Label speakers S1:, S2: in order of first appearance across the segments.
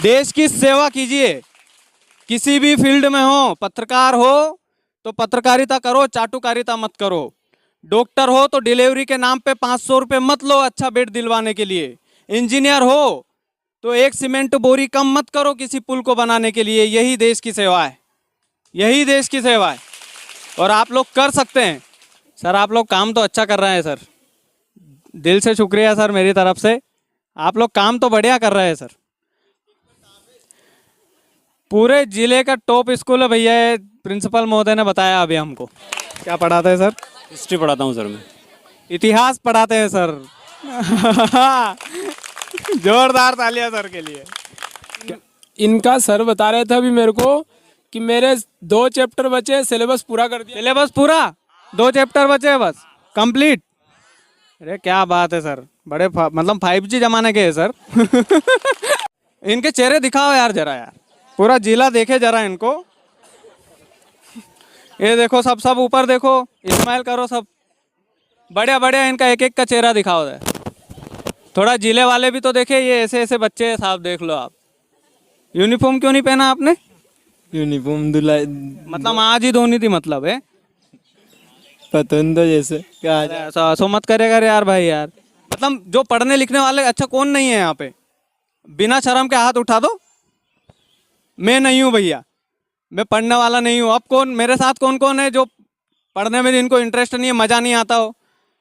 S1: देश की सेवा कीजिए, किसी भी फील्ड में हो, पत्रकार हो तो पत्रकारिता करो, चाटुकारिता मत करो। डॉक्टर हो तो डिलीवरी के नाम पे 500 रुपये मत लो अच्छा बेड दिलवाने के लिए। इंजीनियर हो तो एक सीमेंट बोरी कम मत करो किसी पुल को बनाने के लिए। यही देश की सेवा है, यही देश की सेवा है, और आप लोग कर सकते हैं। सर आप लोग काम तो अच्छा कर रहे हैं सर, दिल से शुक्रिया सर मेरी तरफ से। आप लोग काम तो बढ़िया कर रहे हैं सर। पूरे जिले का टॉप स्कूल है भैया, प्रिंसिपल महोदय ने बताया अभी हमको। क्या पढ़ाते हैं सर?
S2: हिस्ट्री पढ़ाता हूँ सर मैं।
S1: इतिहास पढ़ाते हैं सर। जोरदार तालियां सर के लिए।
S3: इनका सर बता रहे थे अभी मेरे को कि मेरे 2 चैप्टर बचे, सिलेबस पूरा कर दिया।
S1: सिलेबस पूरा, 2 चैप्टर बचे हैं बस, कंप्लीट। अरे क्या बात है सर, बड़े मतलब 5G जमाने के हैं सर। इनके चेहरे दिखाओ यार जरा, यार पूरा जिला देखे जरा इनको। ये देखो, सब ऊपर देखो, स्माइल करो सब, बढ़िया बढ़िया। इनका एक एक का चेहरा दिखाओ है। थोड़ा जिले वाले भी तो देखे, ये ऐसे ऐसे बच्चे हैं साहब, देख लो आप। यूनिफॉर्म क्यों नहीं पहना आपने?
S2: यूनिफॉर्म धुलाई
S1: मतलब आज ही धोनी थी मतलब है?
S2: पतंग जैसे क्या
S1: ऐसा मत करेगा यार भाई यार। मतलब जो पढ़ने लिखने वाले अच्छा कौन नहीं है यहाँ पे? बिना शर्म के हाथ उठा दो। मैं नहीं हूँ भैया, मैं पढ़ने वाला नहीं हूँ। अब कौन मेरे साथ कौन कौन है जो पढ़ने में जिनको इंटरेस्ट नहीं है, मज़ा नहीं आता हो?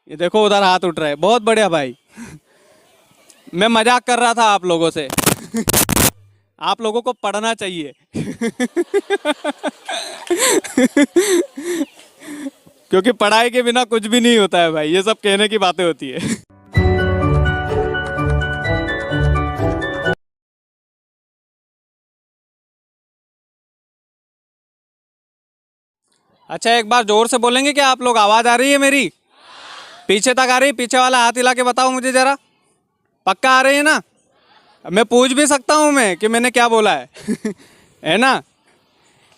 S1: ये देखो उधर हाथ उठ रहा है, बहुत बढ़िया भाई। मैं मजाक कर रहा था आप लोगों से। आप लोगों को पढ़ना चाहिए। क्योंकि पढ़ाई के बिना कुछ भी नहीं होता है भाई, ये सब कहने की बातें होती है। अच्छा एक बार जोर से बोलेंगे क्या आप लोग? आवाज आ रही है मेरी? पीछे तक आ रही? पीछे वाला हाथ हिला के बताओ मुझे जरा, पक्का आ रही है ना? मैं पूछ भी सकता हूँ मैं कि मैंने क्या बोला है। है ना?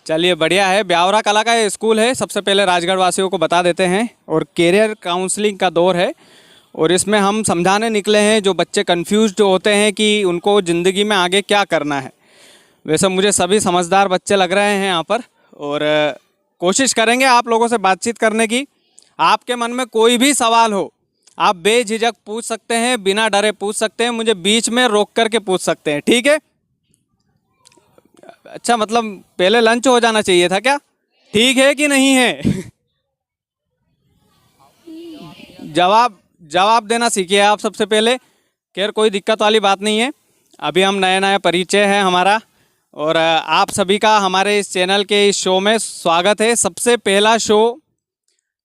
S1: चलिए बढ़िया है। ब्यावरा कला का ये स्कूल है, सबसे पहले राजगढ़ वासियों को बता देते हैं। और कैरियर काउंसलिंग का दौर है, और इसमें हम समझाने निकले हैं जो बच्चे कंफ्यूज्ड होते हैं कि उनको ज़िंदगी में आगे क्या करना है। वैसे मुझे सभी समझदार बच्चे लग रहे हैं यहाँ पर, और कोशिश करेंगे आप लोगों से बातचीत करने की। आपके मन में कोई भी सवाल हो आप बेझिझक पूछ सकते हैं, बिना डरे पूछ सकते हैं, मुझे बीच में रोक करके पूछ सकते हैं, ठीक है? अच्छा मतलब पहले लंच हो जाना चाहिए था क्या? ठीक है कि नहीं है? जवाब देना सीखिए आप सबसे पहले। खैर कोई दिक्कत वाली बात नहीं है, अभी हम नया परिचय है हमारा, और आप सभी का हमारे इस चैनल के इस शो में स्वागत है। सबसे पहला शो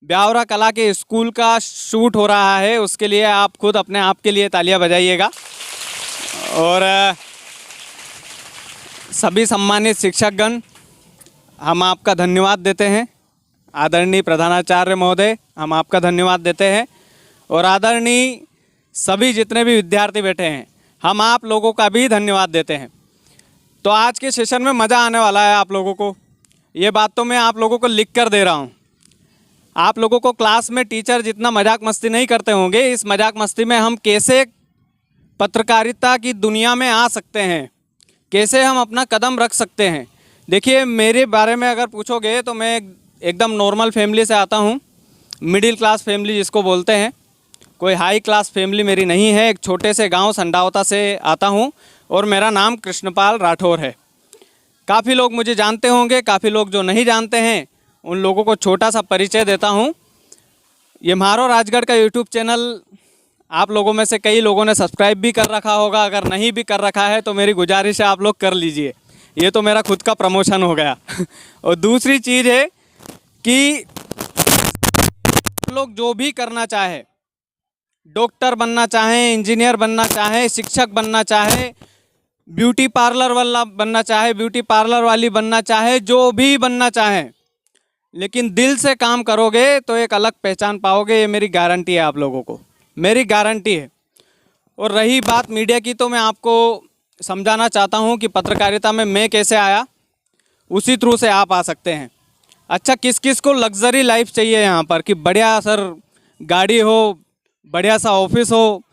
S1: ब्यावरा कला के स्कूल का शूट हो रहा है, उसके लिए आप खुद अपने आप के लिए तालियां बजाइएगा। और सभी सम्मानित शिक्षकगण, हम आपका धन्यवाद देते हैं। आदरणीय प्रधानाचार्य महोदय, हम आपका धन्यवाद देते हैं। और आदरणीय सभी जितने भी विद्यार्थी बैठे हैं, हम आप लोगों का भी धन्यवाद देते हैं। तो आज के सेशन में मज़ा आने वाला है आप लोगों को, ये बात तो मैं आप लोगों को लिख कर दे रहा हूँ। आप लोगों को क्लास में टीचर जितना मजाक मस्ती नहीं करते होंगे, इस मजाक मस्ती में हम कैसे पत्रकारिता की दुनिया में आ सकते हैं, कैसे हम अपना कदम रख सकते हैं। देखिए मेरे बारे में अगर पूछोगे तो मैं एकदम नॉर्मल फैमिली से आता हूँ, मिडिल क्लास फैमिली जिसको बोलते हैं। कोई हाई क्लास फैमिली मेरी नहीं है, एक छोटे से गांव संडावता से आता हूँ, और मेरा नाम कृष्णपाल राठौर है। काफ़ी लोग मुझे जानते होंगे, काफ़ी लोग जो नहीं जानते हैं उन लोगों को छोटा सा परिचय देता हूँ। ये म्हारो राजगढ़ का यूट्यूब चैनल आप लोगों में से कई लोगों ने सब्सक्राइब भी कर रखा होगा, अगर नहीं भी कर रखा है तो मेरी गुजारिश है आप लोग कर लीजिए। ये तो मेरा खुद का प्रमोशन हो गया। और दूसरी चीज़ है कि लोग जो भी करना चाहे, डॉक्टर बनना चाहें, इंजीनियर बनना चाहें, शिक्षक बनना चाहे, ब्यूटी पार्लर वाला बनना चाहे, ब्यूटी पार्लर वाली बनना चाहे, जो भी बनना चाहें, लेकिन दिल से काम करोगे तो एक अलग पहचान पाओगे। ये मेरी गारंटी है आप लोगों को, मेरी गारंटी है। और रही बात मीडिया की, तो मैं आपको समझाना चाहता हूँ कि पत्रकारिता में मैं कैसे आया, उसी थ्रू से आप आ सकते हैं। अच्छा किस किस को लग्जरी लाइफ चाहिए यहाँ पर, कि बढ़िया सर गाड़ी हो, बढ़िया सा ऑफिस हो,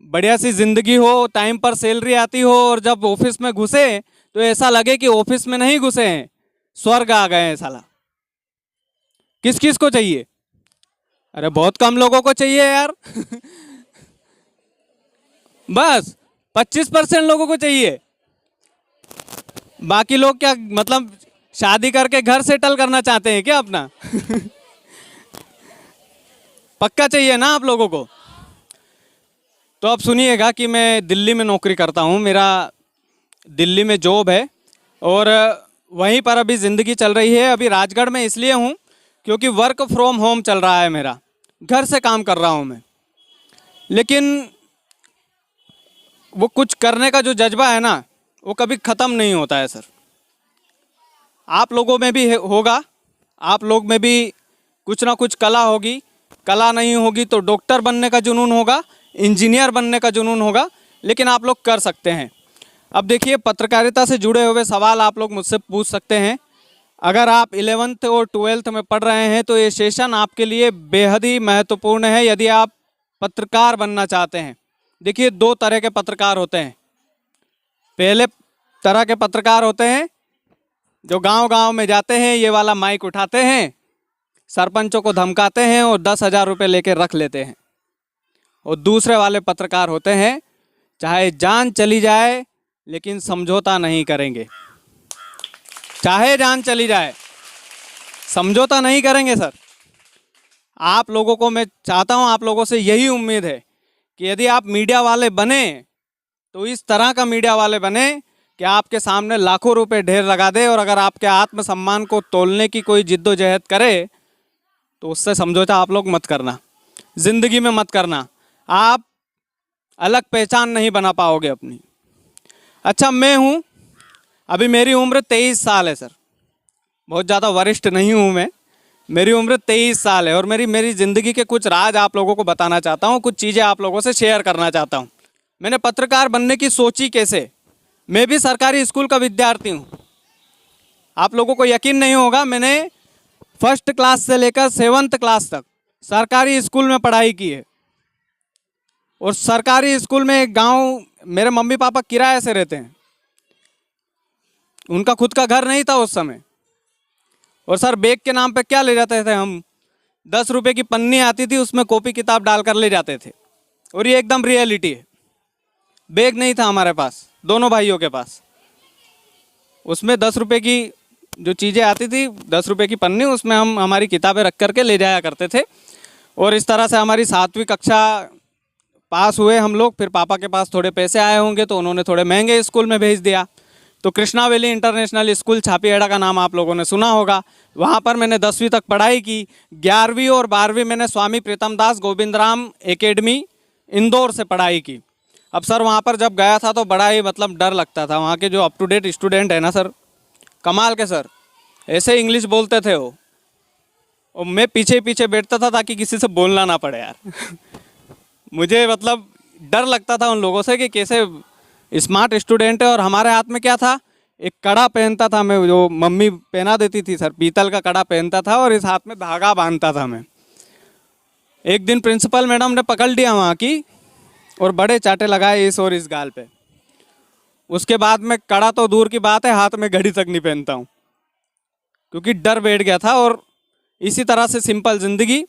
S1: बढ़िया सी ज़िंदगी हो, टाइम पर सैलरी आती हो, और जब ऑफिस में घुसे तो ऐसा लगे कि ऑफिस में नहीं घुसे हैं, स्वर्ग आ गए हैं साला। किस किस को चाहिए? अरे बहुत कम लोगों को चाहिए यार। बस 25% लोगों को चाहिए। बाकी लोग क्या मतलब शादी करके घर सेटल करना चाहते हैं क्या अपना? पक्का चाहिए ना आप लोगों को? तो अब सुनिएगा कि मैं दिल्ली में नौकरी करता हूँ, मेरा दिल्ली में जॉब है, और वहीं पर अभी ज़िंदगी चल रही है। अभी राजगढ़ में इसलिए हूँ क्योंकि वर्क फ्रॉम होम चल रहा है, मेरा घर से काम कर रहा हूँ मैं। लेकिन वो कुछ करने का जो जज्बा है ना, वो कभी ख़त्म नहीं होता है सर। आप लोगों में भी होगा, आप लोग में भी कुछ ना कुछ कला होगी। कला नहीं होगी तो डॉक्टर बनने का जुनून होगा, इंजीनियर बनने का जुनून होगा, लेकिन आप लोग कर सकते हैं। अब देखिए, पत्रकारिता से जुड़े हुए सवाल आप लोग मुझसे पूछ सकते हैं। अगर आप 11th और 12th में पढ़ रहे हैं तो ये सेशन आपके लिए बेहद ही महत्वपूर्ण है यदि आप पत्रकार बनना चाहते हैं। देखिए, दो तरह के पत्रकार होते हैं। पहले तरह के पत्रकार होते हैं जो गांव-गांव में जाते हैं, ये वाला माइक उठाते हैं, सरपंचों को धमकाते हैं और 10,000 रुपये लेके रख लेते हैं। और दूसरे वाले पत्रकार होते हैं, चाहे जान चली जाए लेकिन समझौता नहीं करेंगे। चाहे जान चली जाए, समझौता नहीं करेंगे सर। आप लोगों को मैं चाहता हूं, आप लोगों से यही उम्मीद है कि यदि आप मीडिया वाले बने तो इस तरह का मीडिया वाले बने कि आपके सामने लाखों रुपए ढेर लगा दे, और अगर आपके आत्मसम्मान को तोलने की कोई जिद्दोजहद करे तो उससे समझौता आप लोग मत करना, ज़िंदगी में मत करना। आप अलग पहचान नहीं बना पाओगे अपनी। अच्छा, मैं हूँ, अभी मेरी उम्र 23 साल है सर, बहुत ज़्यादा वरिष्ठ नहीं हूँ मैं। मेरी उम्र 23 साल है और मेरी ज़िंदगी के कुछ राज आप लोगों को बताना चाहता हूँ, कुछ चीज़ें आप लोगों से शेयर करना चाहता हूँ। मैंने पत्रकार बनने की सोची कैसे? मैं भी सरकारी स्कूल का विद्यार्थी हूँ। आप लोगों को यकीन नहीं होगा, मैंने फर्स्ट क्लास से लेकर 7th क्लास तक सरकारी स्कूल में पढ़ाई की है। और सरकारी स्कूल में एक गांव, मेरे मम्मी पापा किराए से रहते हैं, उनका खुद का घर नहीं था उस समय। और सर, बैग के नाम पे क्या ले जाते थे हम? 10 रुपये की पन्नी आती थी, उसमें कॉपी किताब डालकर ले जाते थे। और ये एकदम रियलिटी है। बैग नहीं था हमारे पास, दोनों भाइयों के पास। उसमें 10 रुपये की जो चीज़ें आती थी, 10 रुपये की पन्नी, उसमें हम हमारी किताबें रख करके ले जाया करते थे। और इस तरह से हमारी 7वीं कक्षा पास हुए हम लोग। फिर पापा के पास थोड़े पैसे आए होंगे तो उन्होंने थोड़े महंगे स्कूल में भेज दिया। तो Krishna valley international school Chhapiheda का नाम आप लोगों ने सुना होगा। वहाँ पर मैंने 10वीं तक पढ़ाई की। 11वीं और 12वीं मैंने स्वामी प्रीतम दास गोविंदराम एकेडमी इंदौर से पढ़ाई की। अब सर, वहाँ पर जब गया था तो बड़ा ही मतलब डर लगता था। वहाँ के जो अप टू डेट स्टूडेंट है ना सर, कमाल के सर, ऐसे इंग्लिश बोलते थे वो। और मैं पीछे पीछे बैठता था ताकि किसी से बोलना ना पड़े यार। मुझे मतलब डर लगता था उन लोगों से कि कैसे स्मार्ट स्टूडेंट है। और हमारे हाथ में क्या था? एक कड़ा पहनता था मैं, जो मम्मी पहना देती थी सर, पीतल का कड़ा पहनता था और इस हाथ में धागा बांधता था मैं। एक दिन प्रिंसिपल मैडम ने पकड़ लिया वहाँ की और बड़े चाटे लगाए इस और इस गाल पे। उसके बाद में कड़ा तो दूर की बात है, हाथ में घड़ी तक नहीं पहनता हूँ, क्योंकि डर बैठ गया था। और इसी तरह से सिंपल ज़िंदगी।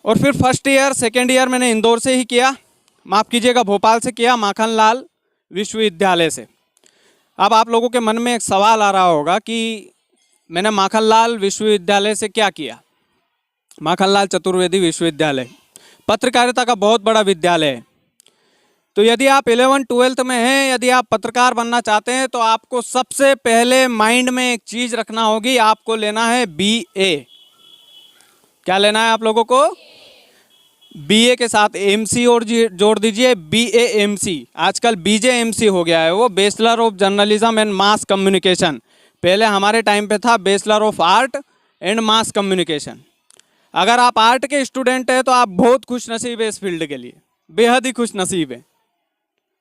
S1: और फिर फर्स्ट ईयर सेकेंड ईयर मैंने इंदौर से ही किया, माफ़ कीजिएगा भोपाल से किया, माखनलाल विश्वविद्यालय से। अब आप लोगों के मन में एक सवाल आ रहा होगा कि मैंने माखनलाल विश्वविद्यालय से क्या किया। माखनलाल चतुर्वेदी विश्वविद्यालय पत्रकारिता का बहुत बड़ा विद्यालय है। तो यदि आप 11th 12th में हैं, यदि आप पत्रकार बनना चाहते हैं तो आपको सबसे पहले माइंड में एक चीज़ रखना होगी, आपको लेना है BA। क्या लेना है आप लोगों को? BA के साथ MC और जोड़ दीजिए, BAMC। आजकल BJMC हो गया है, वो bachelor of journalism and mass communication. पहले हमारे टाइम पे था bachelor of art and mass communication. अगर आप आर्ट के स्टूडेंट हैं तो आप बहुत खुश नसीब है इस फील्ड के लिए, बेहद ही खुश नसीब है।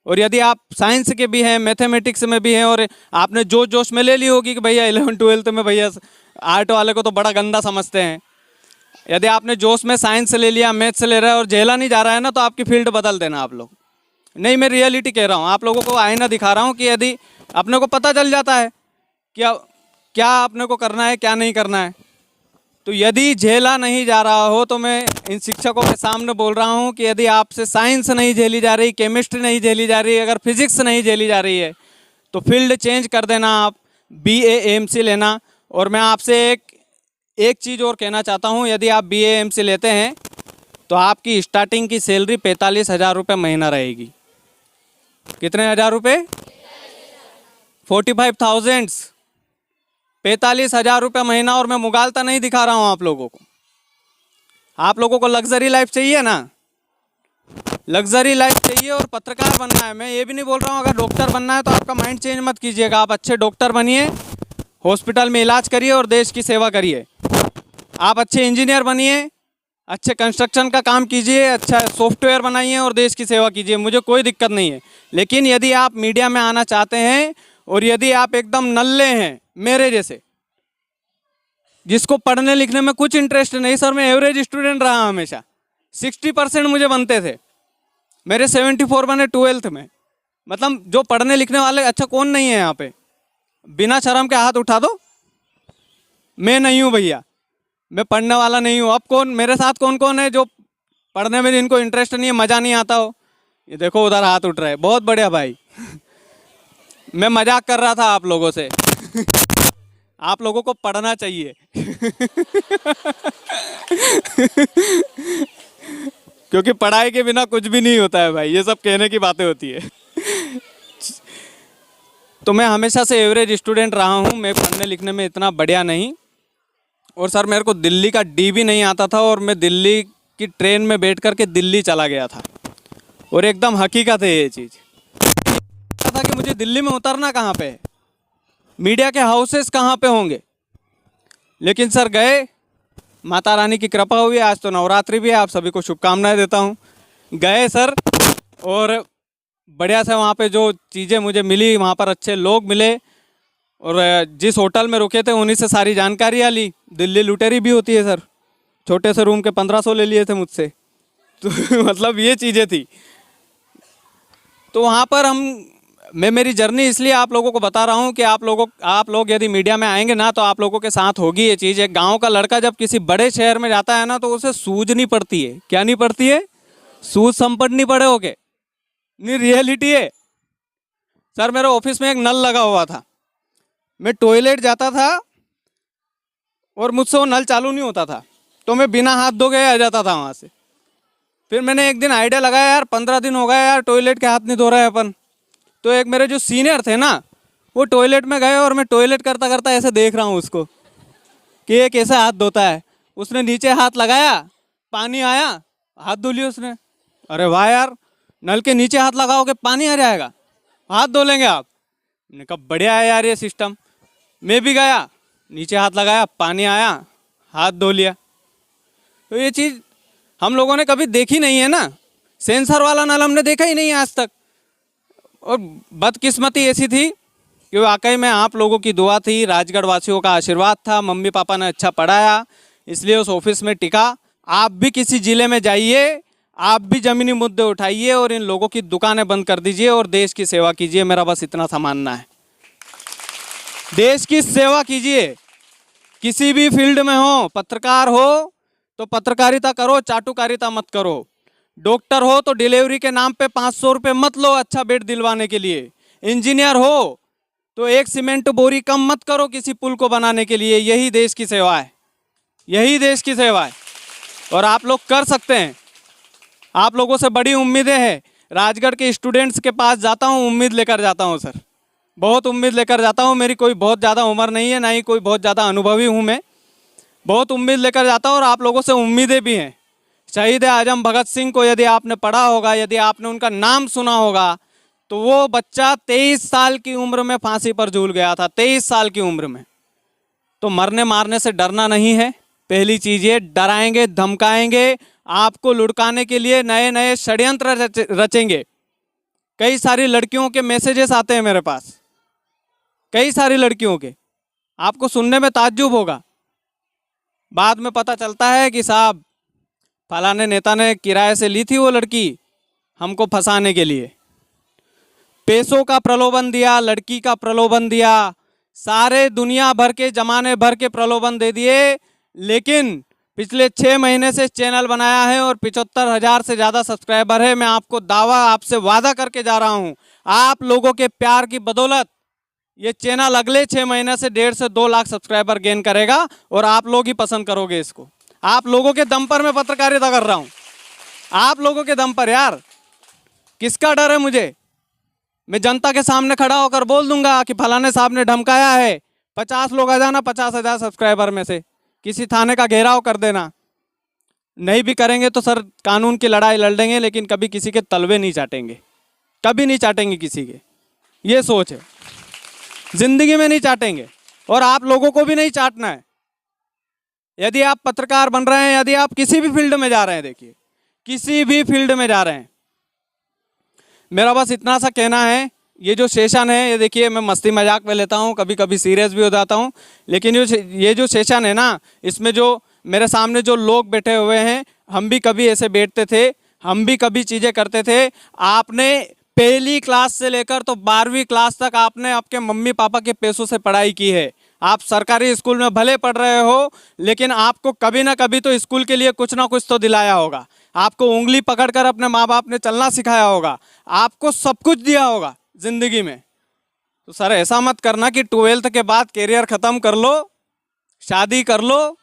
S1: और यदि आप साइंस के भी हैं, मैथमेटिक्स में भी हैं, और आपने जोश में ले ली होगी कि भैया 11th 12th में भैया आर्ट वाले को तो बड़ा गंदा समझते हैं, यदि आपने जोश में साइंस ले लिया, मैथ्स ले रहा है और झेला नहीं जा रहा है ना, तो आपकी फील्ड बदल देना आप लोग। नहीं, मैं रियलिटी कह रहा हूँ, आप लोगों को आईना दिखा रहा हूँ कि यदि अपने को पता चल जाता है क्या क्या अपने को करना है, क्या नहीं करना है, तो यदि झेला नहीं जा रहा हो तो मैं इन शिक्षकों के सामने बोल रहा हूँ कि यदि आपसे साइंस नहीं झेली जा रही, केमिस्ट्री नहीं झेली जा रही, अगर फिजिक्स नहीं झेली जा रही है, तो फील्ड चेंज कर देना, आप BA AMC लेना। और मैं आपसे एक चीज़ और कहना चाहता हूँ, यदि आप BA AMC लेते हैं तो आपकी स्टार्टिंग की सैलरी 45,000 रुपये महीना रहेगी। कितने हज़ार रुपये? 45,000। 45,000 रुपये महीना। और मैं मुगालता नहीं दिखा रहा हूँ आप लोगों को। आप लोगों को लग्जरी लाइफ चाहिए ना, लग्जरी लाइफ चाहिए और पत्रकार बनना है। मैं ये भी नहीं बोल रहा हूँ अगर डॉक्टर बनना है तो आपका माइंड चेंज मत कीजिएगा। आप अच्छे डॉक्टर बनिए, हॉस्पिटल में इलाज करिए और देश की सेवा करिए। आप अच्छे इंजीनियर बनिए, अच्छे कंस्ट्रक्शन का काम कीजिए, अच्छा सॉफ्टवेयर बनाइए और देश की सेवा कीजिए, मुझे कोई दिक्कत नहीं है। लेकिन यदि आप मीडिया में आना चाहते हैं और यदि आप एकदम नल्ले हैं मेरे जैसे, जिसको पढ़ने लिखने में कुछ इंटरेस्ट नहीं, सर मैं एवरेज स्टूडेंट रहा हमेशा, 60% मुझे बनते थे, मेरे 74 बने 12th में। मतलब जो पढ़ने लिखने वाले, अच्छा कौन नहीं है यहाँ पे? बिना शर्म के हाथ उठा दो। मैं नहीं हूँ भैया, मैं पढ़ने वाला नहीं हूँ। अब कौन मेरे साथ कौन कौन है जो पढ़ने में जिनको इंटरेस्ट नहीं है, मज़ा नहीं आता हो? ये देखो उधर हाथ उठ रहा है, बहुत बढ़िया भाई। मैं मजाक कर रहा था आप लोगों से। आप लोगों को पढ़ना चाहिए। क्योंकि पढ़ाई के बिना कुछ भी नहीं होता है भाई, ये सब कहने की बातें होती है। तो मैं हमेशा से एवरेज स्टूडेंट रहा हूँ, मैं पढ़ने लिखने में इतना बढ़िया नहीं। और सर मेरे को दिल्ली का D भी नहीं आता था और मैं दिल्ली की ट्रेन में बैठ कर के दिल्ली चला गया था। और एकदम हकीकत है ये चीज़। था कि मुझे दिल्ली में उतरना कहाँ पे है, मीडिया के हाउसेस कहाँ पे होंगे। लेकिन सर गए, माता रानी की कृपा हुई, आज तो नवरात्रि भी है, आप सभी को शुभकामनाएं देता हूँ। गए सर और बढ़िया से वहाँ पे जो चीज़ें मुझे मिली, वहाँ पर अच्छे लोग मिले और जिस होटल में रुके थे उन्हीं से सारी जानकारियाँ ली। दिल्ली लुटेरी भी होती है सर, छोटे से रूम के 1500 ले लिए थे मुझसे। तो मतलब ये चीज़ें थी। तो वहाँ पर मैं मेरी जर्नी इसलिए आप लोगों को बता रहा हूँ कि आप लोग यदि मीडिया में आएंगे ना तो आप लोगों के साथ होगी ये चीज़। एक गांव का लड़का जब किसी बड़े शहर में जाता है ना तो उसे सूझ नहीं पड़ती है। क्या नहीं पड़ती है? सूझ संपट नहीं पड़े हो के, नहीं रियलिटी है। सर मेरे ऑफिस में एक नल लगा हुआ था, मैं टॉयलेट जाता था और मुझसे वो नल चालू नहीं होता था, तो मैं बिना हाथ धो गए आ जाता था वहाँ से। फिर मैंने एक दिन आइडिया लगाया, यार 15 दिन हो गए यार टॉयलेट के हाथ नहीं धो रहे हैं अपन। तो एक मेरे जो सीनियर थे ना, वो टॉयलेट में गए और मैं टॉयलेट करता करता ऐसे देख रहा हूँ उसको कि ये कैसे हाथ धोता है। उसने नीचे हाथ लगाया, पानी आया, हाथ धो लिया उसने। अरे वाह यार, नल के नीचे हाथ लगाओगे पानी आ जाएगा, हाथ धो लेंगे आप। मैंने कहा बढ़िया है यार ये सिस्टम। मैं भी गया, नीचे हाथ लगाया, पानी आया, हाथ धो लिया। तो ये चीज़ हम लोगों ने कभी देखी नहीं है ना, सेंसर वाला नल हमने देखा ही नहीं है आज तक। और बदकिस्मती ऐसी थी कि वाकई में आप लोगों की दुआ थी, राजगढ़ वासियों का आशीर्वाद था, मम्मी पापा ने अच्छा पढ़ाया, इसलिए उस ऑफिस में टिका। आप भी किसी ज़िले में जाइए, आप भी ज़मीनी मुद्दे उठाइए और इन लोगों की दुकानें बंद कर दीजिए और देश की सेवा कीजिए। मेरा बस इतना सा मानना है, देश की सेवा कीजिए। किसी भी फील्ड में हो, पत्रकार हो तो पत्रकारिता करो, चाटुकारिता मत करो। डॉक्टर हो तो डिलीवरी के नाम पे 500 रुपये मत लो अच्छा बेड दिलवाने के लिए। इंजीनियर हो तो एक सीमेंट बोरी कम मत करो किसी पुल को बनाने के लिए। यही देश की सेवा है, यही देश की सेवा है और आप लोग कर सकते हैं। आप लोगों से बड़ी उम्मीदें हैं। राजगढ़ के स्टूडेंट्स के पास जाता हूँ, उम्मीद लेकर जाता हूँ सर, बहुत उम्मीद लेकर जाता हूँ। मेरी कोई बहुत ज़्यादा उम्र नहीं है, ना ही कोई बहुत ज़्यादा अनुभवी हूँ मैं, बहुत उम्मीद लेकर जाता हूँ और आप लोगों से उम्मीदें भी हैं। शहीद आजम भगत सिंह को यदि आपने पढ़ा होगा, यदि आपने उनका नाम सुना होगा, तो वो बच्चा 23 साल की उम्र में फांसी पर झूल गया था, 23 साल की उम्र में। तो मरने मारने से डरना नहीं है। पहली चीज़ ये, डराएंगे धमकाएंगे, आपको लुढ़काने के लिए नए नए षड्यंत्र रचेंगे। कई सारी लड़कियों के मैसेजेस आते हैं मेरे पास, कई सारी लड़कियों के, आपको सुनने में ताज्जुब होगा। बाद में पता चलता है कि साहब फलाने नेता ने किराए से ली थी वो लड़की हमको फंसाने के लिए। पैसों का प्रलोभन दिया, लड़की का प्रलोभन दिया, सारे दुनिया भर के जमाने भर के प्रलोभन दे दिए, लेकिन पिछले 6 महीने से चैनल बनाया है और 75,000 से ज़्यादा सब्सक्राइबर है। मैं आपको दावा आपसे वादा करके जा रहा हूँ, आप लोगों के प्यार की बदौलत ये चैनल अगले 6 महीने से 1.5 से 2 लाख सब्सक्राइबर गेन करेगा और आप लोग ही पसंद करोगे इसको। आप लोगों के दम पर मैं पत्रकारिता कर रहा हूँ, आप लोगों के दम पर। यार किसका डर है मुझे? मैं जनता के सामने खड़ा होकर बोल दूंगा कि फलाने साहब ने धमकाया है, 50 लोग आ जाना 50,000 सब्सक्राइबर में से, किसी थाने का घेराव कर देना। नहीं भी करेंगे तो सर कानून की लड़ाई लड़ लेंगे, लेकिन कभी किसी के तलवे नहीं चाटेंगे, कभी नहीं चाटेंगे किसी के। ये सोच है, जिंदगी में नहीं चाटेंगे और आप लोगों को भी नहीं चाटना है। यदि आप पत्रकार बन रहे हैं, यदि आप किसी भी फील्ड में जा रहे हैं, देखिए किसी भी फील्ड में जा रहे हैं, मेरा बस इतना सा कहना है, ये जो सेशन है ये देखिए मैं मस्ती मजाक में लेता हूँ, कभी कभी सीरियस भी हो जाता हूँ, लेकिन ये जो सेशन है ना, इसमें जो मेरे सामने जो लोग बैठे हुए हैं, हम भी कभी ऐसे बैठते थे, हम भी कभी चीज़ें करते थे। आपने पहली क्लास से लेकर तो 12वीं क्लास तक आपने आपके मम्मी पापा के पैसों से पढ़ाई की है। आप सरकारी स्कूल में भले पढ़ रहे हो, लेकिन आपको कभी ना कभी तो स्कूल के लिए कुछ ना कुछ तो दिलाया होगा। आपको उंगली पकड़कर अपने माँ बाप ने चलना सिखाया होगा, आपको सब कुछ दिया होगा ज़िंदगी में। तो सर ऐसा मत करना कि 12th के बाद कैरियर ख़त्म कर लो, शादी कर लो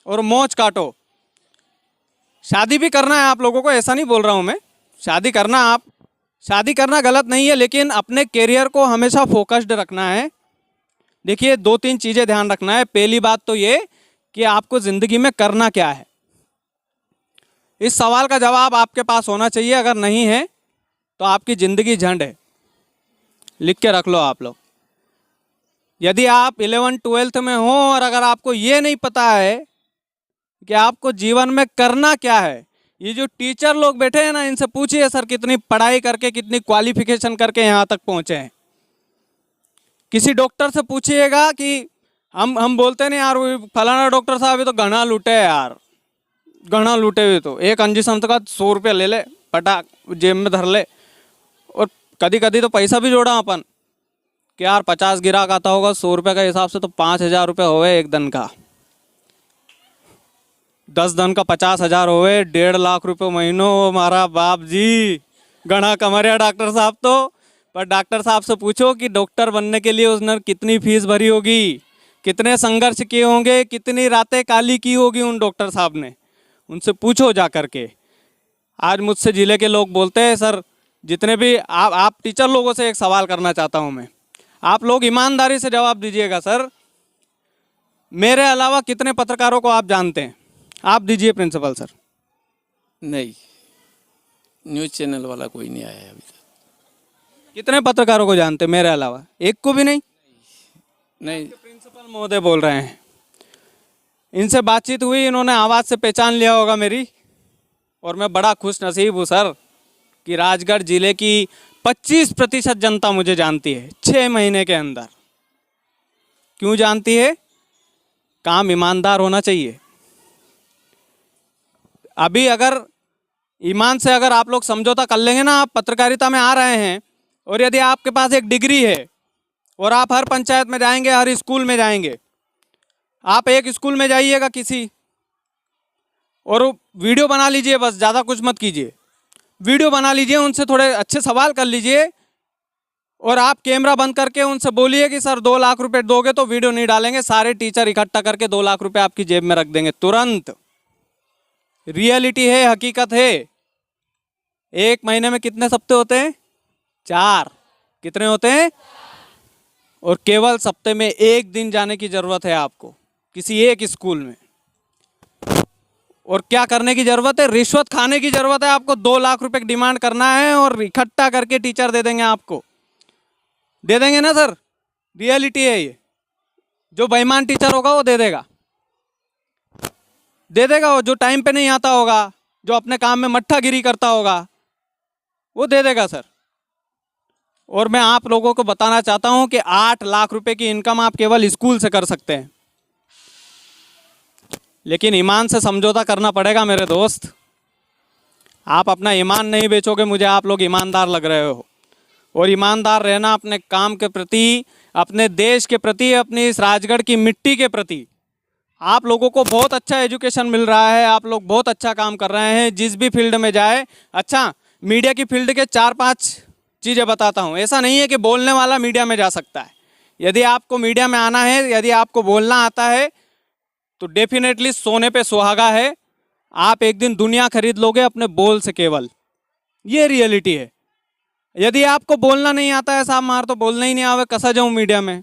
S1: और मौज काटो। शादी भी करना है आप लोगों को, ऐसा नहीं बोल रहा हूँ मैं, शादी करना, आप शादी करना गलत नहीं है, लेकिन अपने कैरियर को हमेशा फोकस्ड रखना है। देखिए 2-3 चीज़ें ध्यान रखना है। पहली बात तो ये कि आपको ज़िंदगी में करना क्या है, इस सवाल का जवाब आपके पास होना चाहिए। अगर नहीं है तो आपकी ज़िंदगी झंड है, लिख के रख लो आप लोग। यदि आप 11th-12th में हो और अगर आपको ये नहीं पता है कि आपको जीवन में करना क्या है, ये जो टीचर लोग बैठे हैं ना, इनसे पूछिए सर कितनी पढ़ाई करके, कितनी क्वालिफिकेशन करके यहाँ तक पहुँचे हैं। किसी डॉक्टर से पूछिएगा कि हम बोलते नहीं यार वो फलाना डॉक्टर साहब ये तो घना लूटे यार, घना लूटे हुए, तो एक इंजेक्शन का 100 रुपये ले ले, पटाक जेब में धर ले। और कभी कभी तो पैसा भी जोड़ा अपन कि यार 50 गिराक आता होगा, 100 रुपये का हिसाब से तो 5,000 रुपये होए एक दिन का, 10 दिन का 50,000 होए, 1.5 लाख रुपये महीनों। हमारा बाप जी घना कमरिया डॉक्टर साहब तो। पर डॉक्टर साहब से पूछो कि डॉक्टर बनने के लिए उसने कितनी फीस भरी होगी, कितने संघर्ष किए होंगे, कितनी रातें काली की होगी उन डॉक्टर साहब ने, उनसे पूछो जा कर के। आज मुझसे ज़िले के लोग बोलते हैं सर, जितने भी आप टीचर लोगों से एक सवाल करना चाहता हूं मैं, आप लोग ईमानदारी से जवाब दीजिएगा। सर मेरे अलावा कितने पत्रकारों को आप जानते हैं? आप दीजिए प्रिंसिपल सर।
S4: नहीं, न्यूज़ चैनल वाला कोई नहीं आया है अभी तक।
S1: कितने पत्रकारों को जानते हैं मेरे अलावा? एक को भी नहीं?
S4: नहीं,
S1: प्रिंसिपल महोदय बोल रहे हैं, इनसे बातचीत हुई, इन्होंने आवाज़ से पहचान लिया होगा मेरी, और मैं बड़ा खुश नसीब हूँ सर कि राजगढ़ जिले की 25% जनता मुझे जानती है 6 महीने के अंदर। क्यों जानती है? काम ईमानदार होना चाहिए। अभी अगर ईमान से अगर आप लोग समझौता कर लेंगे ना, आप पत्रकारिता में आ रहे हैं और यदि आपके पास एक डिग्री है और आप हर पंचायत में जाएंगे, हर स्कूल में जाएंगे, आप एक स्कूल में जाइएगा किसी और वीडियो बना लीजिए, बस ज़्यादा कुछ मत कीजिए, वीडियो बना लीजिए, उनसे थोड़े अच्छे सवाल कर लीजिए और आप कैमरा बंद करके उनसे बोलिए कि सर 2 लाख रुपए दोगे तो वीडियो नहीं डालेंगे। सारे टीचर इकट्ठा करके 2 लाख रुपए आपकी जेब में रख देंगे तुरंत। रियलिटी है, हकीकत है। 1 महीने में कितने सप्ते होते हैं? 4। कितने होते हैं? और केवल सप्ते में 1 दिन जाने की ज़रूरत है आपको किसी एक स्कूल में। और क्या करने की ज़रूरत है? रिश्वत खाने की ज़रूरत है आपको। 2 लाख रुपए की डिमांड करना है और इकट्ठा करके टीचर दे देंगे आपको। दे देंगे ना सर? रियलिटी है ये। जो बेईमान टीचर होगा वो दे देगा, दे देगा। वो जो टाइम पे नहीं आता होगा, जो अपने काम में मट्ठागिरी करता होगा, वो दे देगा सर। और मैं आप लोगों को बताना चाहता हूं कि 8 लाख रुपए की इनकम आप केवल स्कूल से कर सकते हैं। लेकिन ईमान से समझौता करना पड़ेगा मेरे दोस्त। आप अपना ईमान नहीं बेचोगे मुझे, आप लोग ईमानदार लग रहे हो। और ईमानदार रहना अपने काम के प्रति, अपने देश के प्रति, अपनी इस राजगढ़ की मिट्टी के प्रति। आप लोगों को बहुत अच्छा एजुकेशन मिल रहा है, आप लोग बहुत अच्छा काम कर रहे हैं जिस भी फील्ड में जाए। अच्छा, मीडिया की फील्ड के 4-5 चीज़ें बताता हूँ। ऐसा नहीं है कि बोलने वाला मीडिया में जा सकता है। यदि आपको मीडिया में आना है, यदि आपको बोलना आता है, तो डेफिनेटली सोने पे सुहागा है। आप एक दिन दुनिया खरीद लोगे अपने बोल से केवल, ये रियलिटी है। यदि आपको बोलना नहीं आता है, साहब मार तो बोलना ही नहीं आवे, कसा जाऊँ मीडिया में।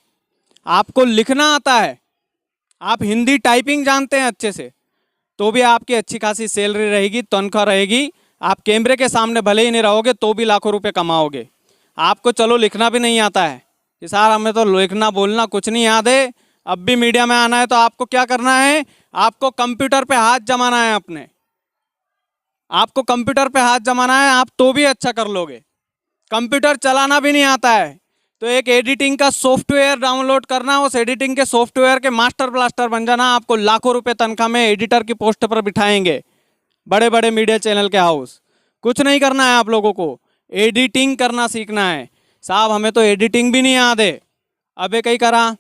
S1: आपको लिखना आता है, आप हिंदी टाइपिंग जानते हैं अच्छे से, तो भी आपकी अच्छी खासी सैलरी रहेगी, तनख्वाह रहेगी। आप कैमरे के सामने भले ही नहीं रहोगे तो भी लाखों रुपए कमाओगे। आपको चलो लिखना भी नहीं आता है कि सर हमें तो लिखना बोलना कुछ नहीं याद है, अब भी मीडिया में आना है, तो आपको क्या करना है? आपको कंप्यूटर पे हाथ जमाना है अपने। आपको कंप्यूटर पे हाथ जमाना है, आप तो भी अच्छा कर लोगे। कंप्यूटर चलाना भी नहीं आता है तो एक एडिटिंग का सॉफ्टवेयर डाउनलोड करना, उस एडिटिंग के सॉफ्टवेयर के मास्टर ब्लास्टर बन जाना। आपको लाखों रुपए तनख्वाह में एडिटर की पोस्ट पर बिठाएंगे बड़े बड़े मीडिया चैनल के हाउस। कुछ नहीं करना है आप लोगों को, एडिटिंग करना सीखना है। साहब हमें तो एडिटिंग भी नहीं याद है। अबे कहीं करा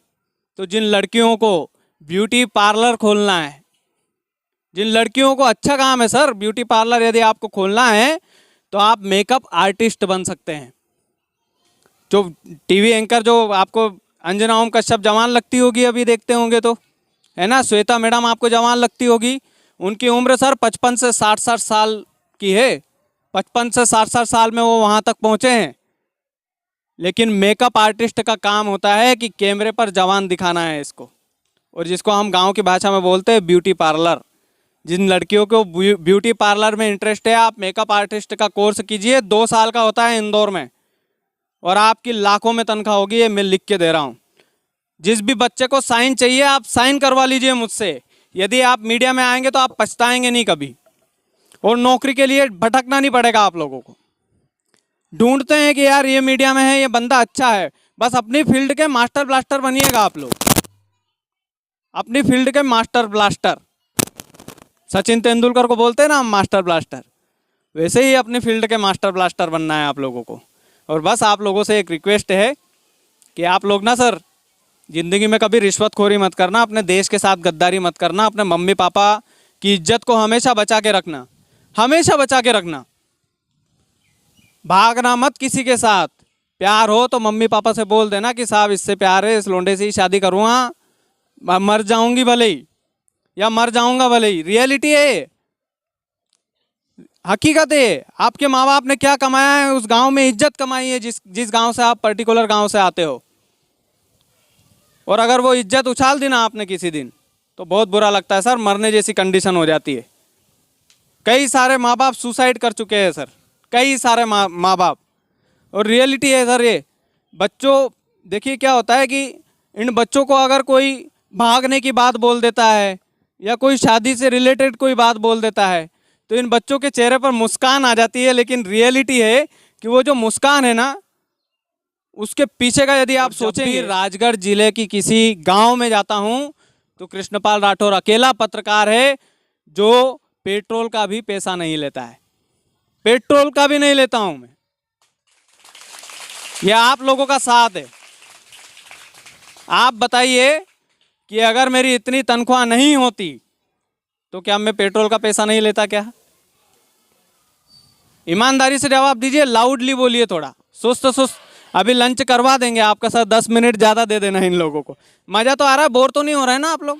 S1: तो जिन लड़कियों को ब्यूटी पार्लर खोलना है, जिन लड़कियों को अच्छा काम है सर ब्यूटी पार्लर, यदि आपको खोलना है तो आप मेकअप आर्टिस्ट बन सकते हैं। जो टीवी एंकर जो आपको अंजना ओम कश्यप जवान लगती होगी, अभी देखते होंगे तो, है ना, श्वेता मैडम आपको जवान लगती होगी। उनकी उम्र सर 55 से 60 साल की है। 55 से 60 साल में वो वहाँ तक पहुँचे हैं। लेकिन मेकअप आर्टिस्ट का काम होता है कि कैमरे पर जवान दिखाना है इसको, और जिसको हम गांव की भाषा में बोलते हैं ब्यूटी पार्लर। जिन लड़कियों को ब्यूटी पार्लर में इंटरेस्ट है, आप मेकअप आर्टिस्ट का कोर्स कीजिए, 2 साल का होता है इंदौर में, और आपकी लाखों में तनख्वाह होगी। ये मैं लिख के दे रहा हूँ। जिस भी बच्चे को साइन चाहिए आप साइन करवा लीजिए मुझसे। यदि आप मीडिया में आएंगे तो आप पछताएंगे नहीं कभी, और नौकरी के लिए भटकना नहीं पड़ेगा आप लोगों को। ढूंढते हैं कि यार ये मीडिया में है, ये बंदा अच्छा है, बस अपनी फील्ड के मास्टर ब्लास्टर बनिएगा आप लोग, अपनी फील्ड के मास्टर ब्लास्टर। सचिन तेंदुलकर को बोलते हैं ना हम मास्टर ब्लास्टर, वैसे ही अपनी फील्ड के मास्टर ब्लास्टर बनना है आप लोगों को। और बस आप लोगों से एक रिक्वेस्ट है कि आप लोग ना सर ज़िंदगी में कभी रिश्वतखोरी मत करना, अपने देश के साथ गद्दारी मत करना, अपने मम्मी पापा की इज्जत को हमेशा बचा के रखना, हमेशा बचा के रखना। भागना मत किसी के साथ। प्यार हो तो मम्मी पापा से बोल देना कि साहब इससे प्यार है, इस लोंडे से ही शादी करूँगा, मर जाऊंगी भले ही या मर जाऊंगा भले ही। रियलिटी है, हकीकत है। आपके माँ बाप ने क्या कमाया है, उस गांव में इज्जत कमाई है जिस गांव से आप पर्टिकुलर गांव से आते हो। और अगर वो इज्जत उछाल दी ना आपने किसी दिन, तो बहुत बुरा लगता है सर, मरने जैसी कंडीशन हो जाती है। कई सारे माँ बाप सुसाइड कर चुके हैं सर, कई सारे माँ बाप। और रियलिटी है सर ये। बच्चों देखिए क्या होता है कि इन बच्चों को अगर कोई भागने की बात बोल देता है या कोई शादी से रिलेटेड कोई बात बोल देता है, तो इन बच्चों के चेहरे पर मुस्कान आ जाती है। लेकिन रियलिटी है कि वो जो मुस्कान है ना, उसके पीछे का यदि आप सोचेंगे। राजगढ़ जिले की किसी गांव में जाता हूं तो कृष्णपाल राठौर अकेला पत्रकार है जो पेट्रोल का भी पैसा नहीं लेता है, पेट्रोल का भी नहीं लेता हूं मैं। यह आप लोगों का साथ है। आप बताइए कि अगर मेरी इतनी तनख्वाह नहीं होती तो क्या मैं पेट्रोल का पैसा नहीं लेता क्या? ईमानदारी से जवाब दीजिए, लाउडली बोलिए, थोड़ा सुस्त सुस्त। अभी लंच करवा देंगे आपका सर, 10 मिनट ज़्यादा दे देना इन लोगों को। मज़ा तो आ रहा है, बोर तो नहीं हो रहा है ना आप लोग?